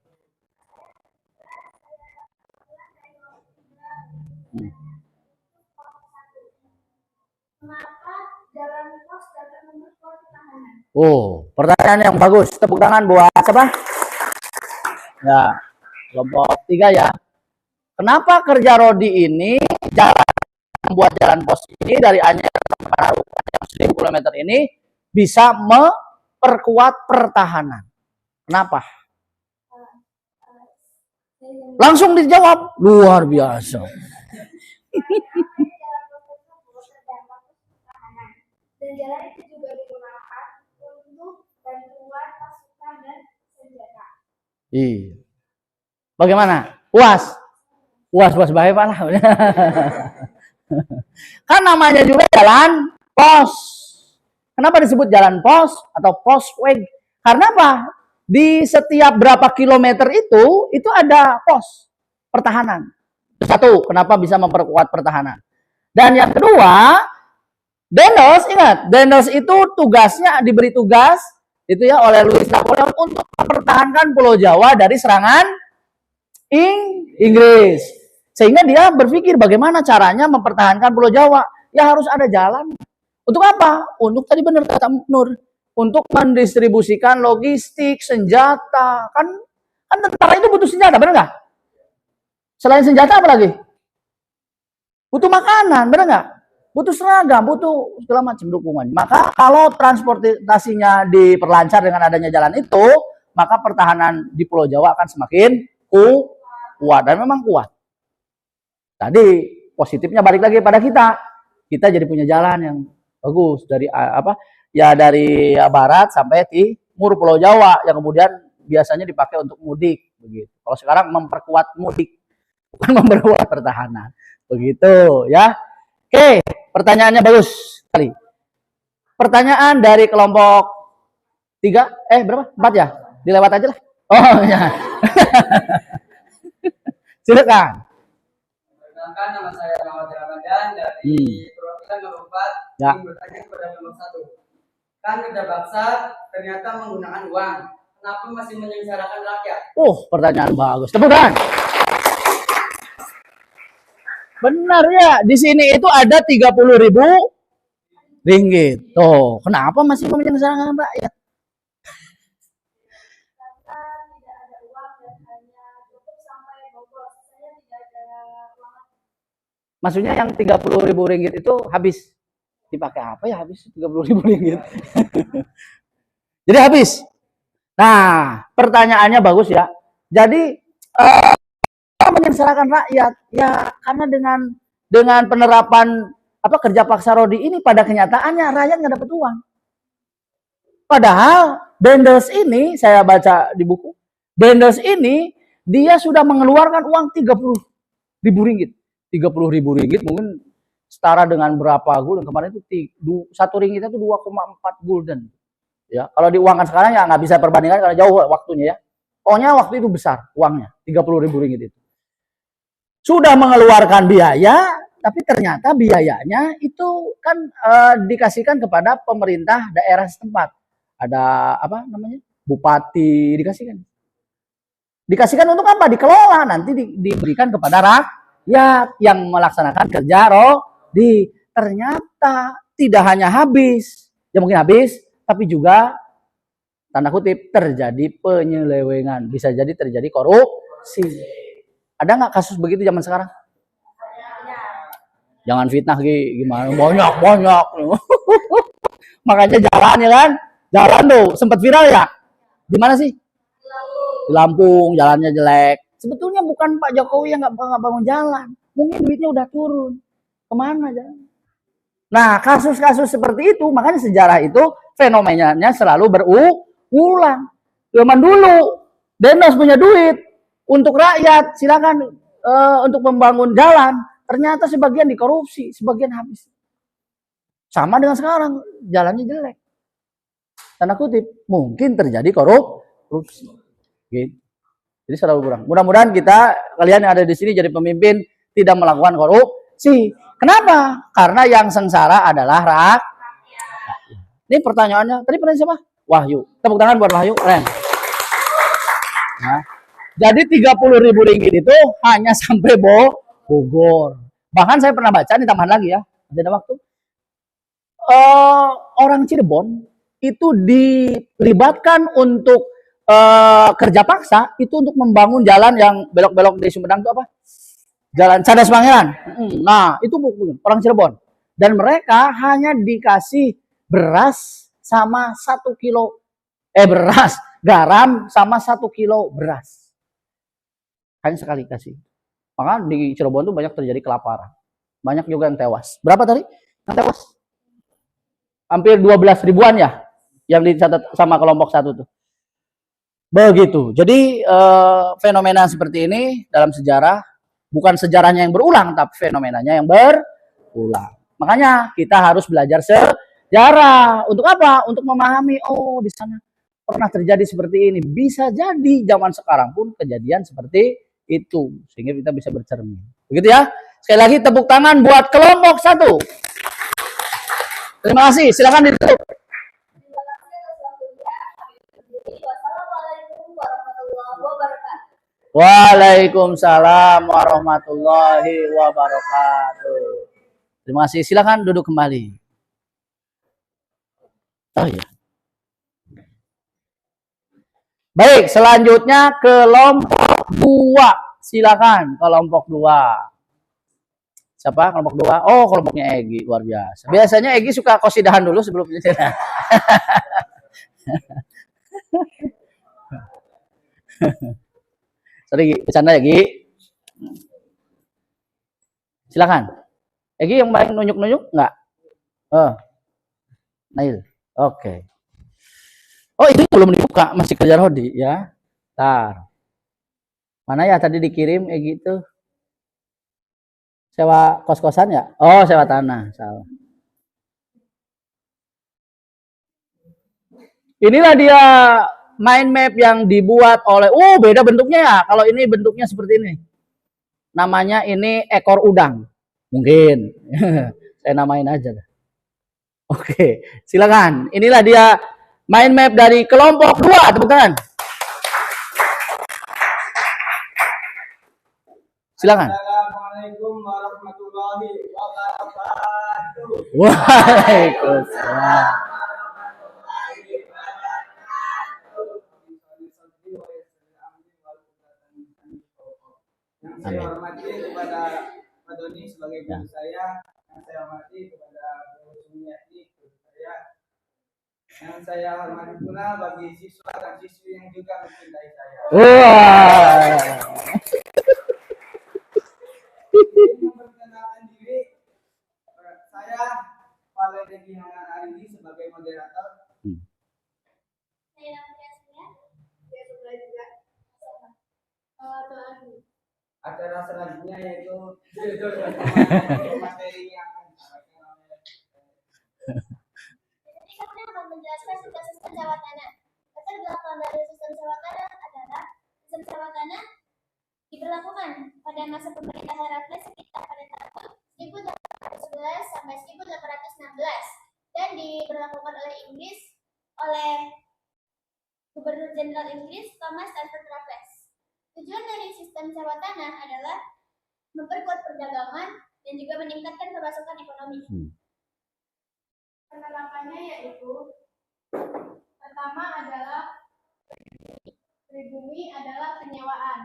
Oh, pertanyaan yang bagus. Tepuk tangan buat siapa? Ya, kelompok 3 ya. Kenapa kerja Rodi ini membuat jalan pos ini dari Anyer sampai Panarukan yang 1000 km ini bisa memperkuat pertahanan? Kenapa? Langsung dijawab. Luar biasa. Dan jalan itu juga digunakan untuk bantuan pasukan dan senjata. Iya. Bagaimana? Puas baik Pak lah. Kan namanya juga jalan pos. Kenapa disebut jalan pos atau posweg? Karena apa? Di setiap berapa kilometer itu ada pos pertahanan. Satu, kenapa bisa memperkuat pertahanan? Dan yang kedua, Daendels itu tugasnya diberi tugas itu ya oleh Louis Napoleon untuk mempertahankan Pulau Jawa dari serangan Inggris. Sehingga dia berpikir bagaimana caranya mempertahankan Pulau Jawa. Ya harus ada jalan. Untuk apa? Untuk tadi benar kata Nur, untuk mendistribusikan logistik, senjata. Kan tentara itu butuh senjata, benar nggak? Selain senjata apa lagi? Butuh makanan, benar nggak? Butuh seragam, butuh segala macam dukungan. Maka kalau transportasinya diperlancar dengan adanya jalan itu, maka pertahanan di Pulau Jawa akan semakin kuat dan memang kuat. Tadi positifnya balik lagi pada kita. Kita jadi punya jalan yang bagus dari dari barat sampai timur Pulau Jawa yang kemudian biasanya dipakai untuk mudik begitu. Kalau sekarang memperkuat mudik, bukan memperkuat pertahanan. Begitu ya. Oke, pertanyaannya bagus sekali. Pertanyaan dari kelompok 3, berapa? 4 ya? Dilewat aja lah. Oh ya. Silakan. Perkenalkan, nama saya Muhammad Ramadan dari perwakilan nomor 4 Ya. yang bertanya kepada nomor 1. Kan kerja baksa ternyata menggunakan uang. Kenapa masih menyengsarakan rakyat? Pertanyaan bagus. Tepuk tangan. Benar ya, di sini itu ada 30.000 ringgit. Tuh, kenapa masih menyengsarakan rakyat? Karena tidak ada uang dan hanya cukup sampai Bogor. Saya tidak ada uang. Maksudnya yang 30.000 ringgit itu habis dipakai apa ya? Habis 30.000 ringgit. Jadi habis. Nah, pertanyaannya bagus ya. Jadi menyengsarakan rakyat ya karena dengan penerapan apa kerja paksa Rodi ini pada kenyataannya rakyat nggak dapat uang. Padahal Dendels ini, saya baca di buku, Dendels ini dia sudah mengeluarkan uang 30.000 ringgit. 30.000 ringgit mungkin setara dengan berapa gulden? Kemarin itu 1 ringgit itu 2,4 gulden. Ya, kalau diuangkan sekarang ya nggak bisa perbandingan karena jauh waktunya ya. Pokoknya waktu itu besar uangnya, 30.000 ringgit itu. Sudah mengeluarkan biaya, tapi ternyata biayanya itu kan dikasihkan kepada pemerintah daerah setempat. Ada apa namanya? Bupati dikasihkan. Dikasihkan untuk apa? Dikelola, nanti diberikan kepada rakyat yang melaksanakan kerja Rodi. Ternyata tidak hanya habis, ya mungkin habis, tapi juga tanda kutip terjadi penyelewengan, bisa jadi terjadi korupsi. Ada nggak kasus begitu zaman sekarang? Jangan fitnah gimana? Banyak. Makanya jalan ya kan? Jalan tuh sempat viral ya? Di mana sih? Di Lampung, jalannya jelek. Sebetulnya bukan Pak Jokowi yang nggak bangun jalan, mungkin duitnya udah turun. Kemana jalan? Nah, kasus-kasus seperti itu, makanya sejarah itu fenomenanya selalu berulang. Zaman dulu, Dendels punya duit untuk rakyat, silakan untuk membangun jalan. Ternyata sebagian dikorupsi, sebagian habis. Sama dengan sekarang, jalannya jelek. Tanda kutip, mungkin terjadi korupsi. Gitu. Jadi selalu kurang. Mudah-mudahan kalian yang ada di sini jadi pemimpin tidak melakukan korupsi. Kenapa? Karena yang sengsara adalah rakyat. Ini pertanyaannya. Tadi pertanyaan siapa? Wahyu. Tepuk tangan buat Wahyu. Keren. Nah, jadi 30.000 ringgit itu hanya sampai Bogor. Bahkan saya pernah baca, ini tambahan lagi ya. Masih ada waktu. Orang Cirebon itu dilibatkan untuk kerja paksa itu untuk membangun jalan yang belok-belok di Sumedang itu apa? Jalan Cadas Pangeran. Nah, itu orang Cirebon. Dan mereka hanya dikasih beras sama 1 kilo garam sama 1 kilo beras. Hanya sekali kasih. Maka di Cirebon itu banyak terjadi kelaparan. Banyak juga yang tewas. Berapa tadi yang tewas? Hampir 12 ribuan ya yang dicatat sama kelompok satu tuh. Begitu. Jadi fenomena seperti ini dalam sejarah bukan sejarahnya yang berulang, tapi fenomenanya yang berulang. Makanya kita harus belajar sejarah. Untuk apa? Untuk memahami, oh di sana pernah terjadi seperti ini. Bisa jadi zaman sekarang pun kejadian seperti itu. Sehingga kita bisa bercermin. Begitu ya. Sekali lagi tepuk tangan buat kelompok satu. Terima kasih. Silakan ditutup. Waalaikumsalam warahmatullahi wabarakatuh. Terima kasih. Silakan duduk kembali. Oh ya. Baik, selanjutnya kelompok 2. Silakan kelompok 2. Siapa kelompok 2? Oh, kelompoknya Egi, luar biasa. Biasanya Egi suka qosidahan dulu sebelum cerita. Sorry, bercanda ya, Gi. Silakan. Egi yang paling nunjuk-nunjuk enggak? Nail. Oke. Oh, ini belum dibuka, masih kerja Rodi ya. Bentar. Mana ya tadi dikirim Egi itu? Sewa kos-kosan ya? Oh, sewa tanah, salah. Inilah dia mind map yang dibuat oleh beda bentuknya ya. Kalau ini bentuknya seperti ini. Namanya ini ekor udang. Mungkin. Saya namain aja. Oke, silakan. Inilah dia mind map dari kelompok 2. Tepuk tangan. Silakan. Assalamualaikum warahmatullahi wabarakatuh. Waalaikumsalam. Yang saya hormati kepada Pak Doni sebagai guru saya, yang saya hormati kepada Bu Sumiati guru saya, yang saya hormati pula bagi siswa dan siswi yang juga mencintai saya. Memperkenalkan diri, acara selanjutnya yaitu materi yang akan Jadi kami akan menjelaskan tentang sistem sewa tanah. Latar belakang dari sistem sewa tanah adalah sistem sewa tanah diberlakukan pada masa pemerintahan Raffles sekitar pada tahun 1811 sampai 1816 dan diberlakukan oleh Inggris oleh Gubernur Jenderal Inggris Thomas Stafford Raffles. Tujuan dari sistem sewa tanah adalah memperkuat perdagangan dan juga meningkatkan pemasukan ekonomi. Penerapannya yaitu pertama adalah pribumi adalah penyewaan.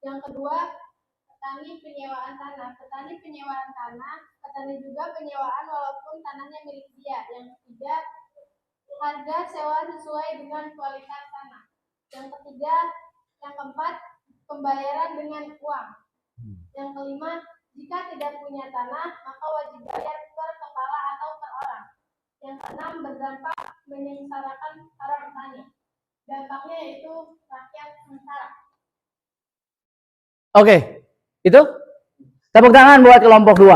Yang kedua, petani penyewaan tanah. Petani penyewaan tanah, petani juga penyewaan walaupun tanahnya milik dia. Yang ketiga, harga sewa sesuai dengan kualitas tanah. Yang ketiga, yang keempat, pembayaran dengan uang. Yang kelima, jika tidak punya tanah, maka wajib bayar per kepala atau per orang. Yang keenam, berdampak menyengsarakan para petani. Dampaknya yaitu rakyat sengsara. Oke, itu tepuk tangan buat kelompok 2.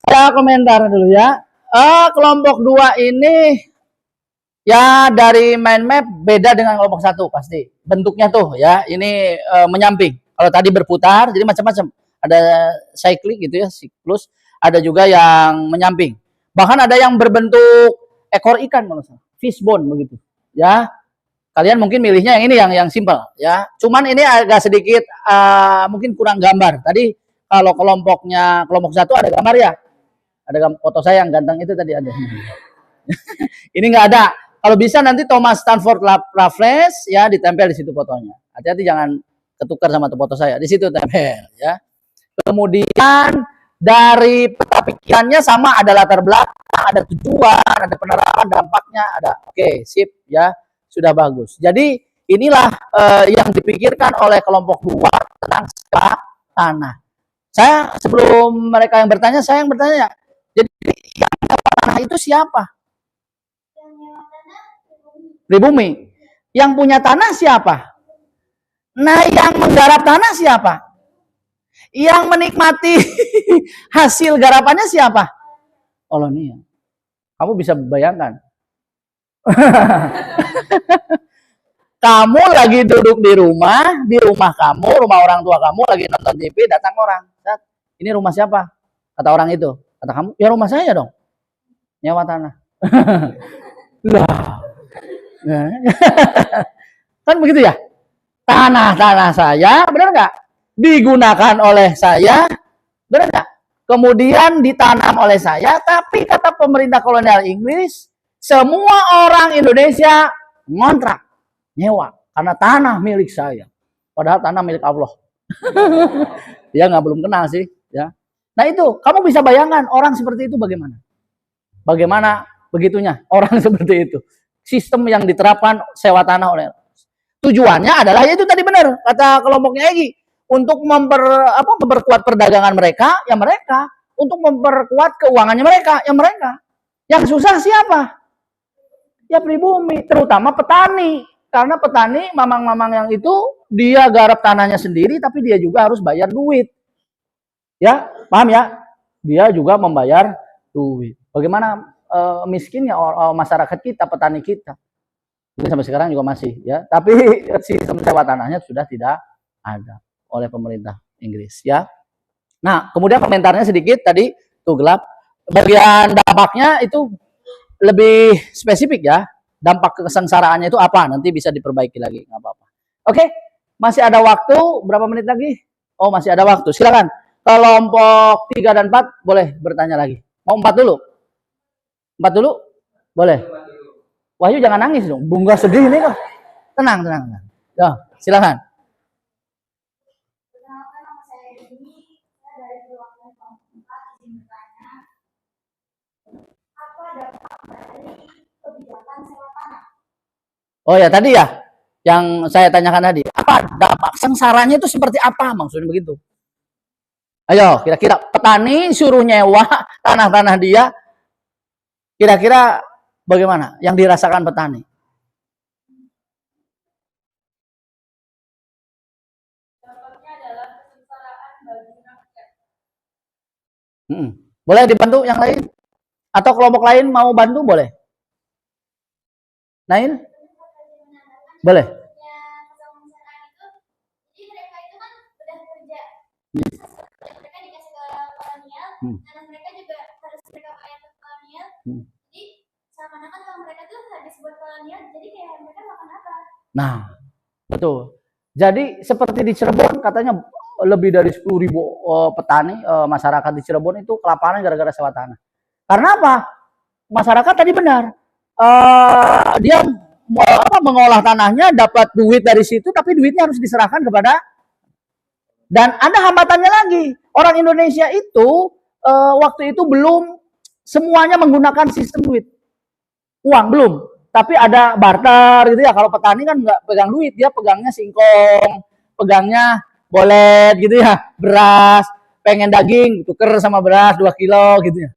Saya komentar dulu ya. Kelompok 2 ini ya dari mind map beda dengan kelompok 1 pasti. Bentuknya tuh ya, ini menyamping. Kalau tadi berputar, jadi macam-macam. Ada cyclic gitu ya, siklus. Ada juga yang menyamping. Bahkan ada yang berbentuk ekor ikan, fishbone begitu. Ya, kalian mungkin milihnya yang ini, yang simple ya. Cuman ini agak sedikit mungkin kurang gambar. Tadi kalau kelompok 1 ada gambar ya. Ada foto saya yang ganteng itu tadi ada. Ini nggak ada. Kalau bisa nanti Thomas Stafford Raffles ya ditempel di situ fotonya. Hati-hati jangan ketukar sama foto saya. Di situ tempel ya. Kemudian dari peta pikirannya sama, ada latar belakang, ada tujuan, ada penerapan, dampaknya ada. Oke, sip ya. Sudah bagus. Jadi inilah yang dipikirkan oleh kelompok 2 tentang sewa tanah. Saya sebelum mereka yang bertanya, saya yang bertanya. Jadi yang sewa tanah itu siapa? Yang nyewa tanah Pribumi. Yang punya tanah siapa? Nah, yang menggarap tanah siapa? Yang menikmati hasil garapannya siapa? Kolonia. Kamu bisa bayangkan. Kamu lagi duduk di rumah kamu, rumah orang tua kamu, lagi nonton TV, datang orang. Ini rumah siapa? Kata orang itu. Kata kamu, ya rumah saya dong. Nyewa tanah. Lah. Kan begitu ya? Tanah saya, benar nggak? Digunakan oleh saya, benar nggak? Kemudian ditanam oleh saya, tapi kata pemerintah kolonial Inggris, semua orang Indonesia ngontrak, nyewa, karena tanah milik saya. Padahal tanah milik Allah. Ya nggak, belum kenal sih. Ya. Nah itu, kamu bisa bayangkan orang seperti itu bagaimana? Bagaimana begitunya orang seperti itu? Sistem yang diterapkan sewa tanah oleh tujuannya adalah itu tadi benar kata kelompoknya Egi, untuk memperkuat perdagangan mereka, ya mereka, untuk memperkuat keuangannya mereka, ya mereka. Yang susah siapa? Ya pribumi, terutama petani. Karena petani, mamang-mamang yang itu, dia garap tanahnya sendiri, tapi dia juga harus bayar duit. Ya, paham ya? Dia juga membayar duit. Bagaimana miskinnya masyarakat kita, petani kita. Mungkin sampai sekarang juga masih ya, tapi sistem sewa tanahnya sudah tidak ada oleh pemerintah Inggris ya. Nah, kemudian komentarnya sedikit tadi tuh gelap. Bagian dampaknya itu lebih spesifik ya. Dampak kesengsaraannya itu apa? Nanti bisa diperbaiki lagi, nggak apa-apa. Oke, masih ada waktu, berapa menit lagi? Oh, masih ada waktu. Silakan. Kelompok 3 dan 4 boleh bertanya lagi. Mau 4 dulu? 4 dulu? Boleh. Wahyu jangan nangis dong, bunga sedih nih kok. Tenang. Ya, silakan. Perkenalkan, nama saya Dini. Saya dari perwakilan kelompok 4 ingin bertanya, apa dampak dari kebijakan sewa tanah? Oh ya tadi ya, yang saya tanyakan tadi, apa dampak sengsaranya itu seperti apa maksudnya begitu? Ayo, kira-kira petani suruh nyewa tanah-tanah dia, kira-kira bagaimana yang dirasakan petani? Boleh dibantu yang lain? Atau kelompok lain mau bantu boleh? Nain? Boleh. Mereka dikasih ke kolonial, karena mereka juga harus mereka bayar ke kolonial. Jadi seakan-akan kalau mereka tuh habis buat kolonial, jadi kayak mereka makan apa? Nah, betul. Jadi seperti di Cirebon katanya lebih dari 10.000 petani masyarakat di Cirebon itu kelaparan gara-gara sewa tanah. Karena apa? Masyarakat tadi benar. Dia mengolah tanahnya, dapat duit dari situ, tapi duitnya harus diserahkan kepada. Dan ada hambatannya lagi. Orang Indonesia itu waktu itu belum semuanya menggunakan sistem duit. Uang belum. Tapi ada barter gitu ya. Kalau petani kan nggak pegang duit, dia pegangnya singkong, pegangnya bolet gitu ya, beras, pengen daging, tuker sama beras 2 kilo gitu ya.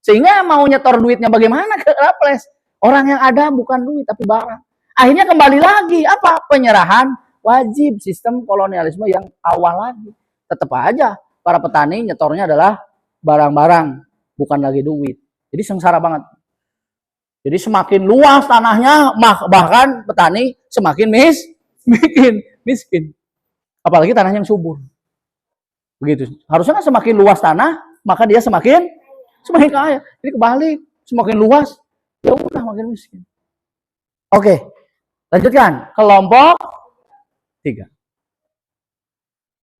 Sehingga mau nyetor duitnya bagaimana ke Raples? Orang yang ada bukan duit tapi barang. Akhirnya kembali lagi apa? Penyerahan wajib sistem kolonialisme yang awal lagi. Tetap aja para petani nyetornya adalah barang-barang, bukan lagi duit. Jadi sengsara banget. Jadi semakin luas tanahnya, bahkan petani semakin miskin. Apalagi tanahnya yang subur. Begitu. Harusnya semakin luas tanah, maka dia semakin kaya. Jadi kebalik, semakin luas, ya udah makin miskin. Oke, lanjutkan. Kelompok 3.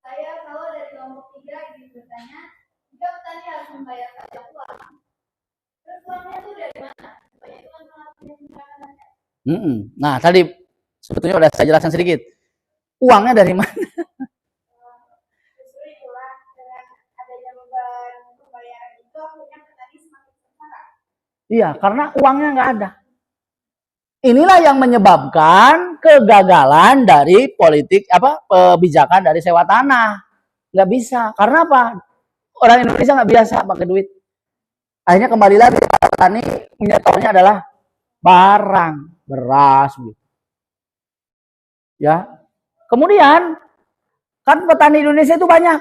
Saya kalau dari kelompok 3 ingin bertanya, jika petani harus membayar pajak uang, terus uangnya itu dari mana? Nah, tadi sebetulnya udah saya jelaskan sedikit. Uangnya dari mana? Justru itulah dengan adanya beban pembayaran itu akhirnya petani semakin sengsara. Iya, karena uangnya nggak ada. Inilah yang menyebabkan kegagalan dari politik kebijakan dari sewa tanah. Nggak bisa. Karena apa? Orang Indonesia nggak biasa pakai duit. Akhirnya kembali lagi petani menyetornya adalah barang, beras gitu. Ya. Kemudian kan petani Indonesia itu banyak.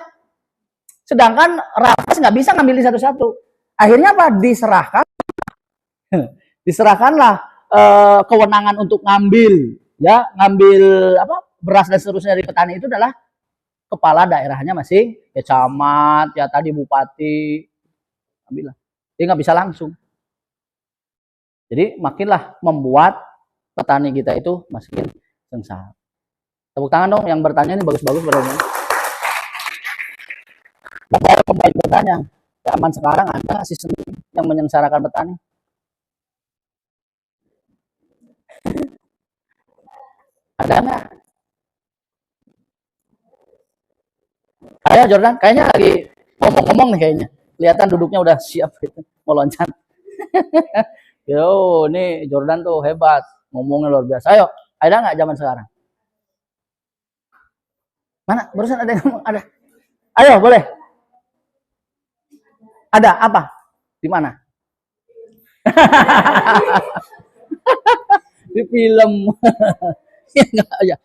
Sedangkan Raples nggak bisa ngambil satu-satu. Akhirnya apa? Diserahkanlah kewenangan untuk ngambil beras dan seterusnya dari petani itu adalah kepala daerahnya masing, ya camat, ya tadi bupati, ambillah. Dia nggak bisa langsung. Jadi makinlah membuat petani kita itu makin sengsara. Tepuk tangan dong yang bertanya ini bagus-bagus bertanya. Bapak kembali bertanya, zaman sekarang ada sistem yang menyengsarakan petani. Ada nggak? Ayo Jordan, kayaknya lagi ngomong-ngomong nih kayaknya. Kelihatan duduknya udah siap gitu, mau loncat. Yo, ini Jordan tuh hebat, ngomongnya luar biasa. Ayo, ada nggak zaman sekarang? Mana? Barusan ada yang ngomong, ada. Ayo, boleh. Ada apa? Di mana? Di film. Ya.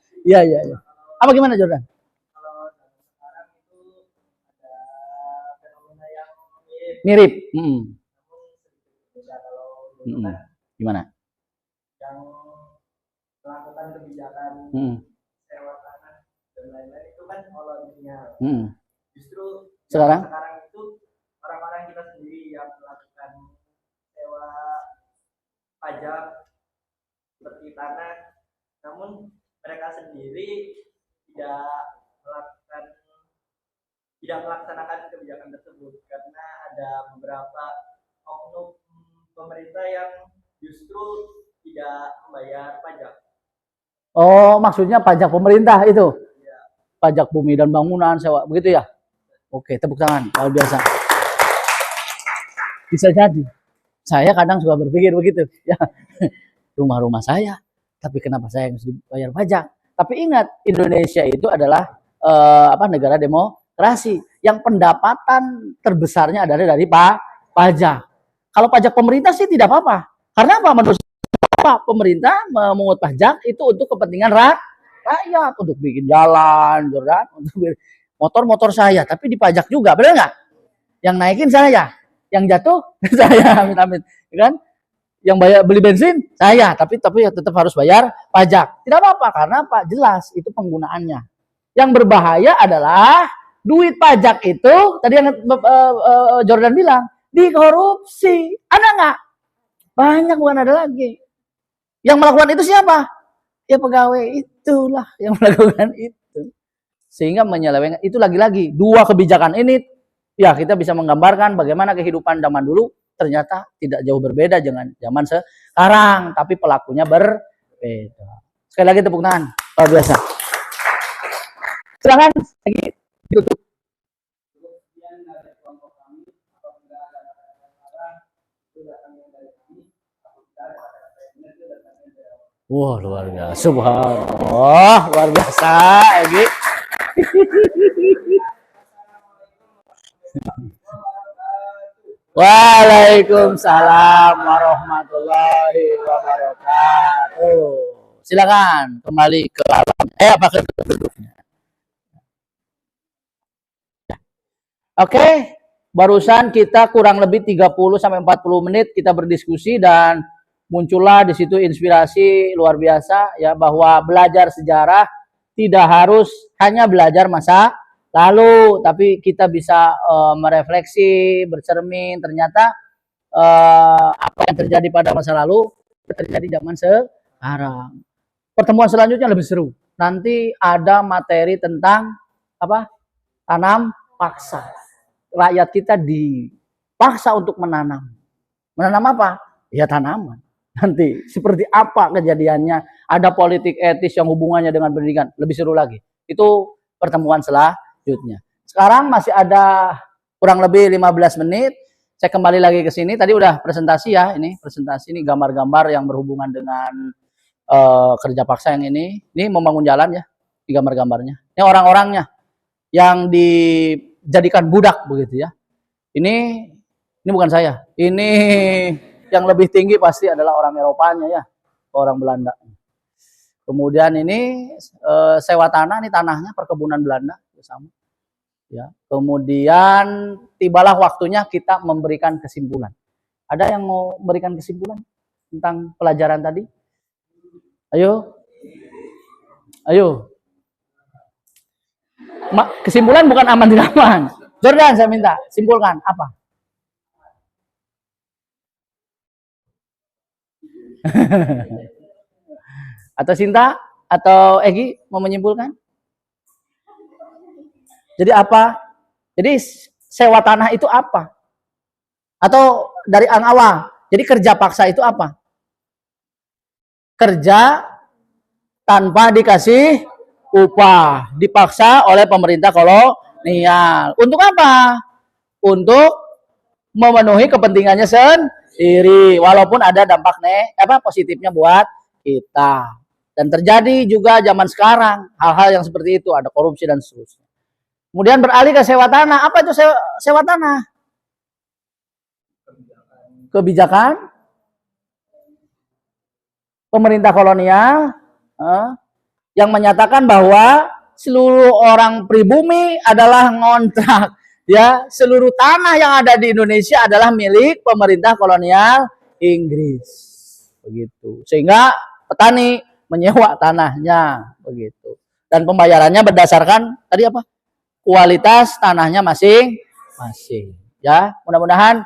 Apa gimana Jordan? Kalau sekarang itu ada fenomena yang Mirip. Gimana? Yang melakukan kebijakan sewa tanah dan lain-lain itu kan kolonial. Justru sekarang itu orang-orang kita sendiri yang melakukan sewa pajak seperti tanah, namun mereka sendiri tidak melaksanakan kebijakan tersebut karena ada beberapa oknum pemerintah yang justru tidak membayar pajak. Oh, maksudnya pajak pemerintah itu? Ya. Pajak bumi dan bangunan, sewa, begitu ya? Oke, tepuk tangan, luar biasa. Bisa jadi. Saya kadang suka berpikir begitu. Ya, rumah-rumah saya, tapi kenapa saya harus dibayar pajak? Tapi ingat, Indonesia itu adalah negara demokrasi yang pendapatan terbesarnya adalah dari pajak. Kalau pajak pemerintah sih tidak apa-apa. Karena apa? Menurut saya pemerintah memungut pajak itu untuk kepentingan rakyat, untuk bikin jalan, Jordan, untuk motor-motor saya, tapi dipajak juga, benar nggak? Yang naikin saya, yang jatuh saya, amit-amit, kan? Yang bayar beli bensin saya, tapi ya tetap harus bayar pajak. Tidak apa-apa karena Pak jelas itu penggunaannya. Yang berbahaya adalah duit pajak itu tadi yang Jordan bilang dikorupsi. Ada nggak? Banyak, bukan ada lagi. Yang melakukan itu siapa? Ya pegawai itulah yang melakukan itu. Sehingga menyelewengkan itu lagi-lagi dua kebijakan ini. Ya, kita bisa menggambarkan bagaimana kehidupan zaman dulu ternyata tidak jauh berbeda dengan zaman sekarang, tapi pelakunya berbeda. Sekali lagi tepuk tangan, luar biasa. Silakan lagi ditutup. Wah, luar biasa. Subhanallah, luar biasa, Egi. Waalaikumsalam warahmatullahi wabarakatuh. Silakan kembali ke alam. Apa ke duduknya? Oke, barusan kita kurang lebih 30 sampai 40 menit kita berdiskusi dan muncullah di situ inspirasi luar biasa ya, bahwa belajar sejarah tidak harus hanya belajar masa lalu, tapi kita bisa merefleksi, bercermin, ternyata apa yang terjadi pada masa lalu terjadi zaman sekarang. Pertemuan selanjutnya lebih seru. Nanti ada materi tentang apa? Tanam paksa. Rakyat kita dipaksa untuk menanam. Menanam apa? Ya tanaman. Nanti seperti apa kejadiannya? Ada politik etis yang hubungannya dengan pendidikan. Lebih seru lagi. Itu pertemuan selanjutnya. Sekarang masih ada kurang lebih 15 menit. Saya kembali lagi ke sini. Tadi udah presentasi ya. Ini presentasi, ini gambar-gambar yang berhubungan dengan kerja paksa yang ini. Ini membangun jalan ya. Ini gambar-gambarnya. Ini orang-orangnya yang dijadikan budak begitu ya. Ini bukan saya. Ini yang lebih tinggi pasti adalah orang Eropanya ya, orang Belanda. Kemudian ini sewa tanah, ini tanahnya perkebunan Belanda bersama. Ya. Kemudian tibalah waktunya kita memberikan kesimpulan. Ada yang mau memberikan kesimpulan tentang pelajaran tadi? Ayo. Kesimpulan bukan aman tidak aman. Jordan saya minta, simpulkan apa? Atau Sinta atau Egi mau menyimpulkan? Jadi apa? Jadi sewa tanah itu apa? Atau dari Ang-Awa, jadi kerja paksa itu apa? Kerja tanpa dikasih upah, dipaksa oleh pemerintah kolonial. Untuk apa? Untuk memenuhi kepentingannya sendiri, walaupun ada dampak positifnya buat kita. Dan terjadi juga zaman sekarang hal-hal yang seperti itu, ada korupsi dan seterusnya. Kemudian beralih ke sewa tanah. Apa itu sewa tanah? Kebijakan pemerintah kolonial yang menyatakan bahwa seluruh orang pribumi adalah ngontrak. Ya, seluruh tanah yang ada di Indonesia adalah milik pemerintah kolonial Inggris. Begitu. Sehingga petani menyewa tanahnya begitu. Dan pembayarannya berdasarkan tadi apa? Kualitas tanahnya masing-masing. Ya, mudah-mudahan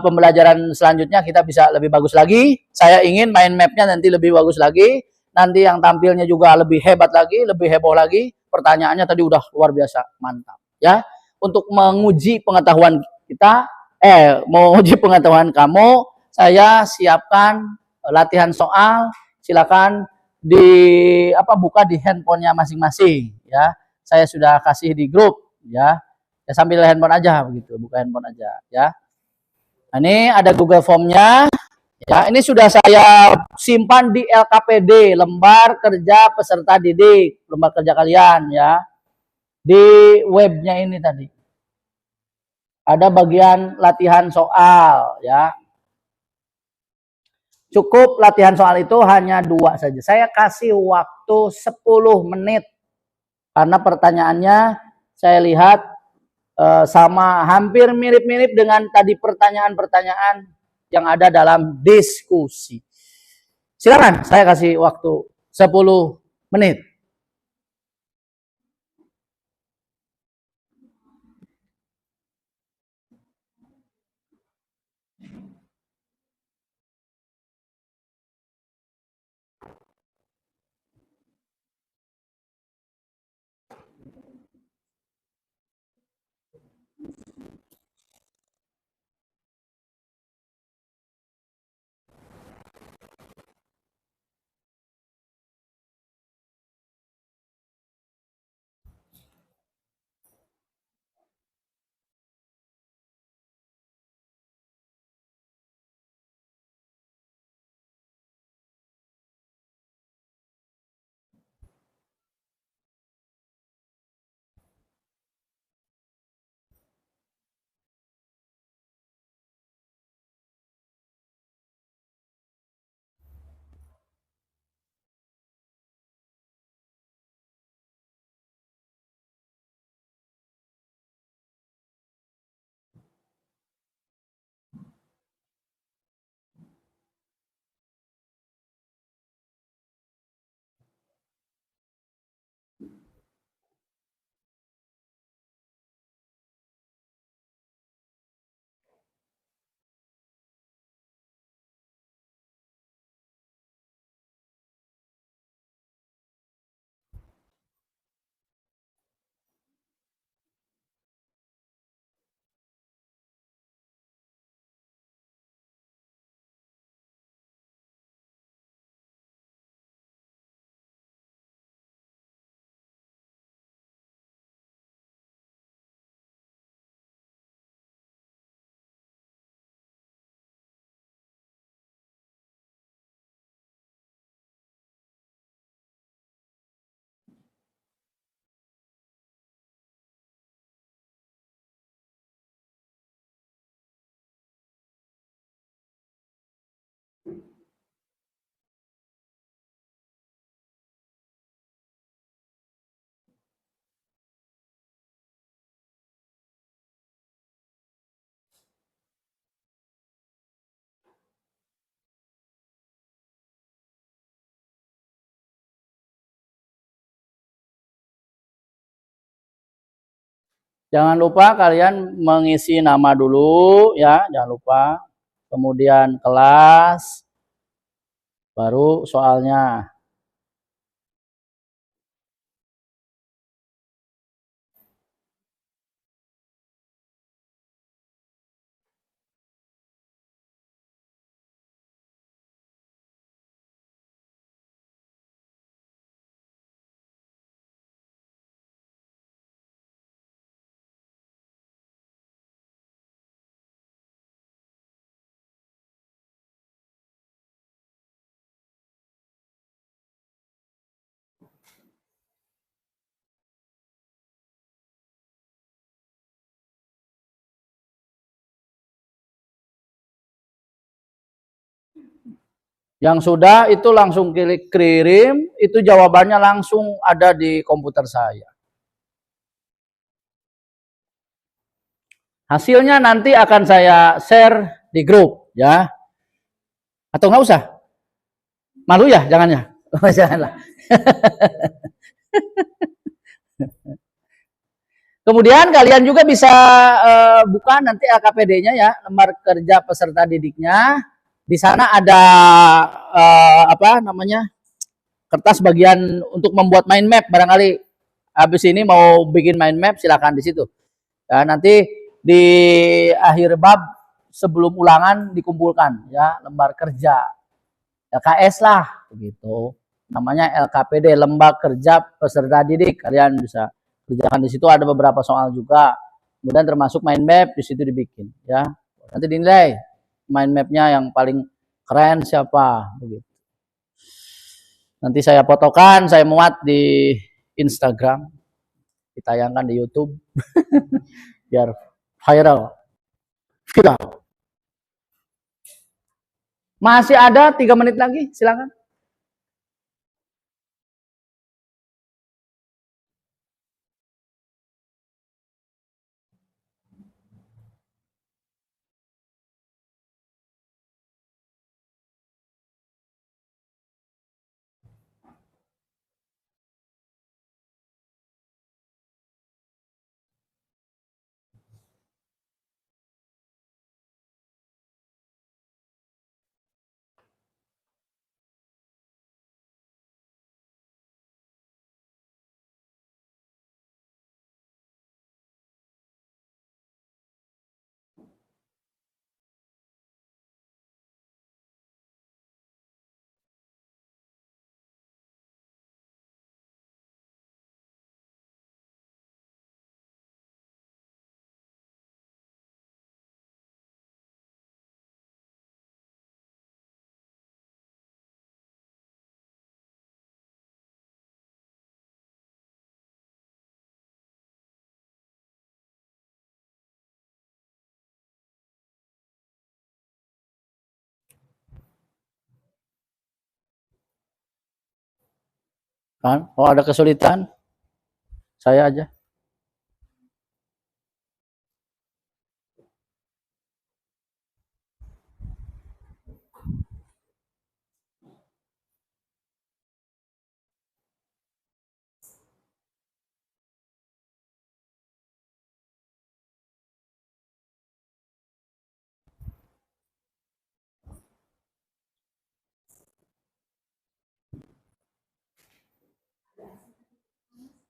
pembelajaran selanjutnya kita bisa lebih bagus lagi. Saya ingin mind map-nya nanti lebih bagus lagi. Nanti yang tampilnya juga lebih hebat lagi, lebih heboh lagi. Pertanyaannya tadi udah luar biasa, mantap. Ya, untuk menguji pengetahuan kita, menguji pengetahuan kamu, saya siapkan latihan soal. Silakan buka di handphonenya masing-masing. Ya, saya sudah kasih di grup. Ya sambil handphone aja begitu, buka handphone aja. Ya. Nah, ini ada Google Form-nya. Ya, ini sudah saya simpan di LKPD, lembar kerja peserta didik, lembar kerja kalian ya. Di webnya ini tadi. Ada bagian latihan soal ya. Cukup latihan soal itu hanya 2 saja. Saya kasih waktu 10 menit. Karena pertanyaannya saya lihat sama hampir mirip-mirip dengan tadi pertanyaan-pertanyaan yang ada dalam diskusi. Silakan, saya kasih waktu 10 menit. Jangan lupa kalian mengisi nama dulu ya, jangan lupa. Kemudian kelas, baru soalnya. Yang sudah itu langsung klik kirim, itu jawabannya langsung ada di komputer saya. Hasilnya nanti akan saya share di grup ya. Atau nggak usah? Malu ya jangannya? Janganlah. Kemudian kalian juga bisa buka nanti LKPD-nya ya, lembar kerja peserta didiknya. Di sana ada apa namanya? Kertas bagian untuk membuat mind map, barangkali habis ini mau bikin mind map silakan di situ. Ya, nanti di akhir bab sebelum ulangan dikumpulkan ya lembar kerja LKS lah begitu. Namanya LKPD, lembar kerja peserta didik. Kalian bisa kerjakan di situ, ada beberapa soal juga. Kemudian termasuk mind map di situ dibikin ya. Nanti dinilai mind mapnya yang paling keren siapa begitu. Nanti saya fotokan, saya muat di Instagram, ditayangkan di YouTube, biar viral. Masih ada 3 menit lagi, silakan. Kan? Kalau ada kesulitan, saya aja.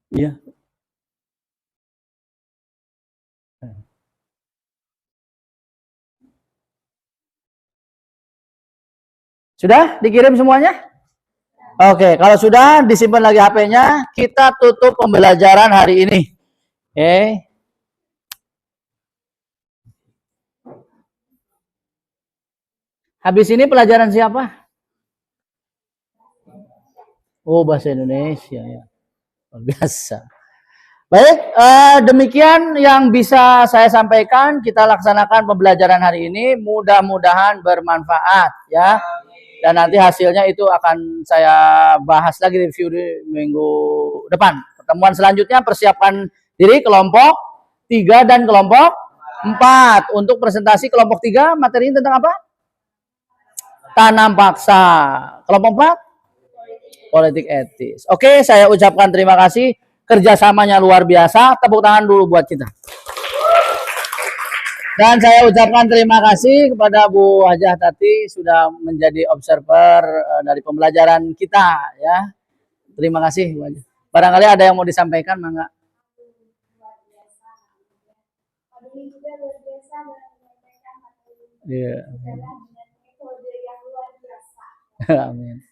Iya. Sudah dikirim semuanya? Oke, kalau sudah disimpan lagi HP-nya, kita tutup pembelajaran hari ini. Oke. Habis ini pelajaran siapa? Oh, bahasa Indonesia ya. Luar biasa. Baik, demikian yang bisa saya sampaikan. Kita laksanakan pembelajaran hari ini. Mudah-mudahan bermanfaat ya. Dan nanti hasilnya itu akan saya bahas lagi review di minggu depan. Pertemuan selanjutnya persiapkan diri kelompok 3 dan kelompok 4. Untuk presentasi kelompok 3 materinya tentang apa? Tanam paksa. Kelompok 4? Politik etis. Oke, saya ucapkan terima kasih. Kerjasamanya luar biasa. Tepuk tangan dulu buat kita. Dan saya ucapkan terima kasih kepada Bu Hajah Tati sudah menjadi observer dari pembelajaran kita ya. Terima kasih Bu Hajah. Barangkali ada yang mau disampaikan, Mangga? Iya. Amin.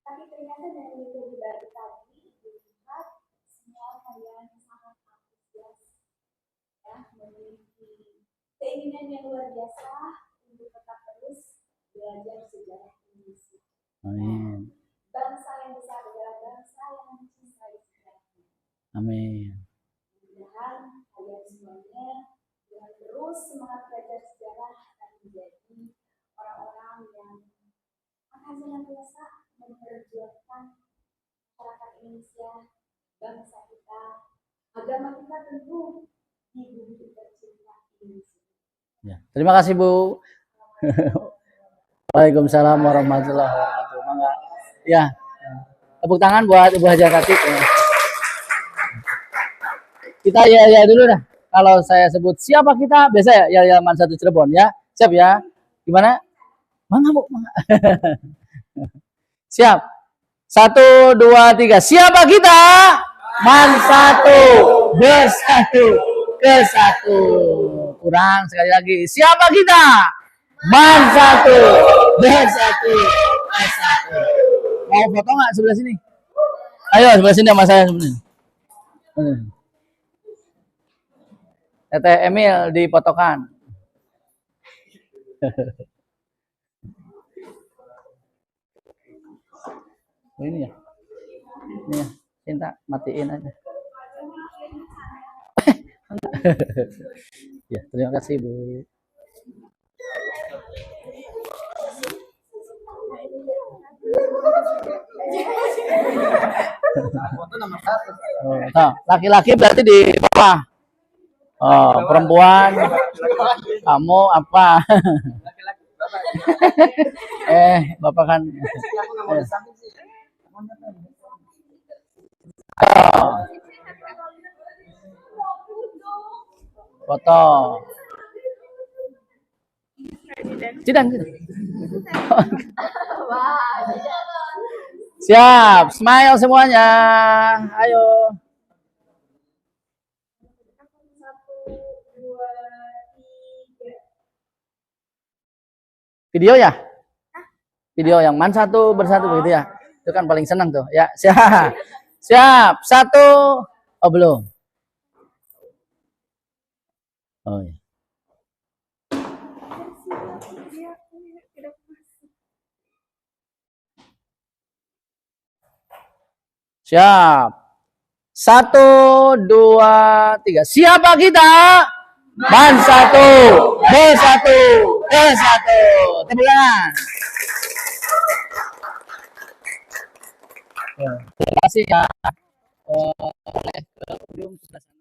Tapi ternyata dari pribadi tadi dilihat semua kalian sangat antusias ya, memiliki keinginan yang luar biasa untuk tetap terus belajar sejarah Indonesia. Amin. Bangsa yang besar adalah bangsa yang mencintai sejarah. Amin. Mudah-mudahan kalian semuanya dengan terus semangat belajar sejarah akan menjadi orang-orang yang akan senantiasa memperjuangkan masyarakat Indonesia, bangsa kita, agama kita tentu di bumi tercinta Indonesia. Ya, terima kasih Bu. Waalaikumsalam warahmatullahi wabarakatuh. Mangga. Ya. Tepuk tangan buat Ibu Hajah Tati. Kita ya dulu dah. Kalau saya sebut siapa kita, biasa ya Man 1 Cirebon ya. Siap ya. Gimana? Mangga Bu, mangga. Siap. 1, 2, 3. Siapa kita? Man 1 bersatu kesatu. Kurang sekali lagi. Siapa kita? Man 1 bersatu kesatu. Mau foto nggak sebelah sini? Ayo sebelah sini sama saya sebenarnya. Teteh Emil dipotokan. Oh, ini ya. Ini ya. Cinta matiin aja. Ya, terima kasih Bu. Oh, laki-laki berarti di bawah. Oh, perempuan. Kamu apa? Bapak kan. Oh. Foto. Sidang. Siap, smile semuanya. Ayo. 1, 2, 3. Video ya? Video yang Man 1 bersatu begitu ya? Itu kan paling senang tuh. Ya, siap. Siap. 1. Oh, belum. Oh ya. Siap. 1, 2, 3. Siapa kita? Man satu, bersatu, kesatu. Tepuk tangan. Terima kasih ya oleh podium sebelah sana.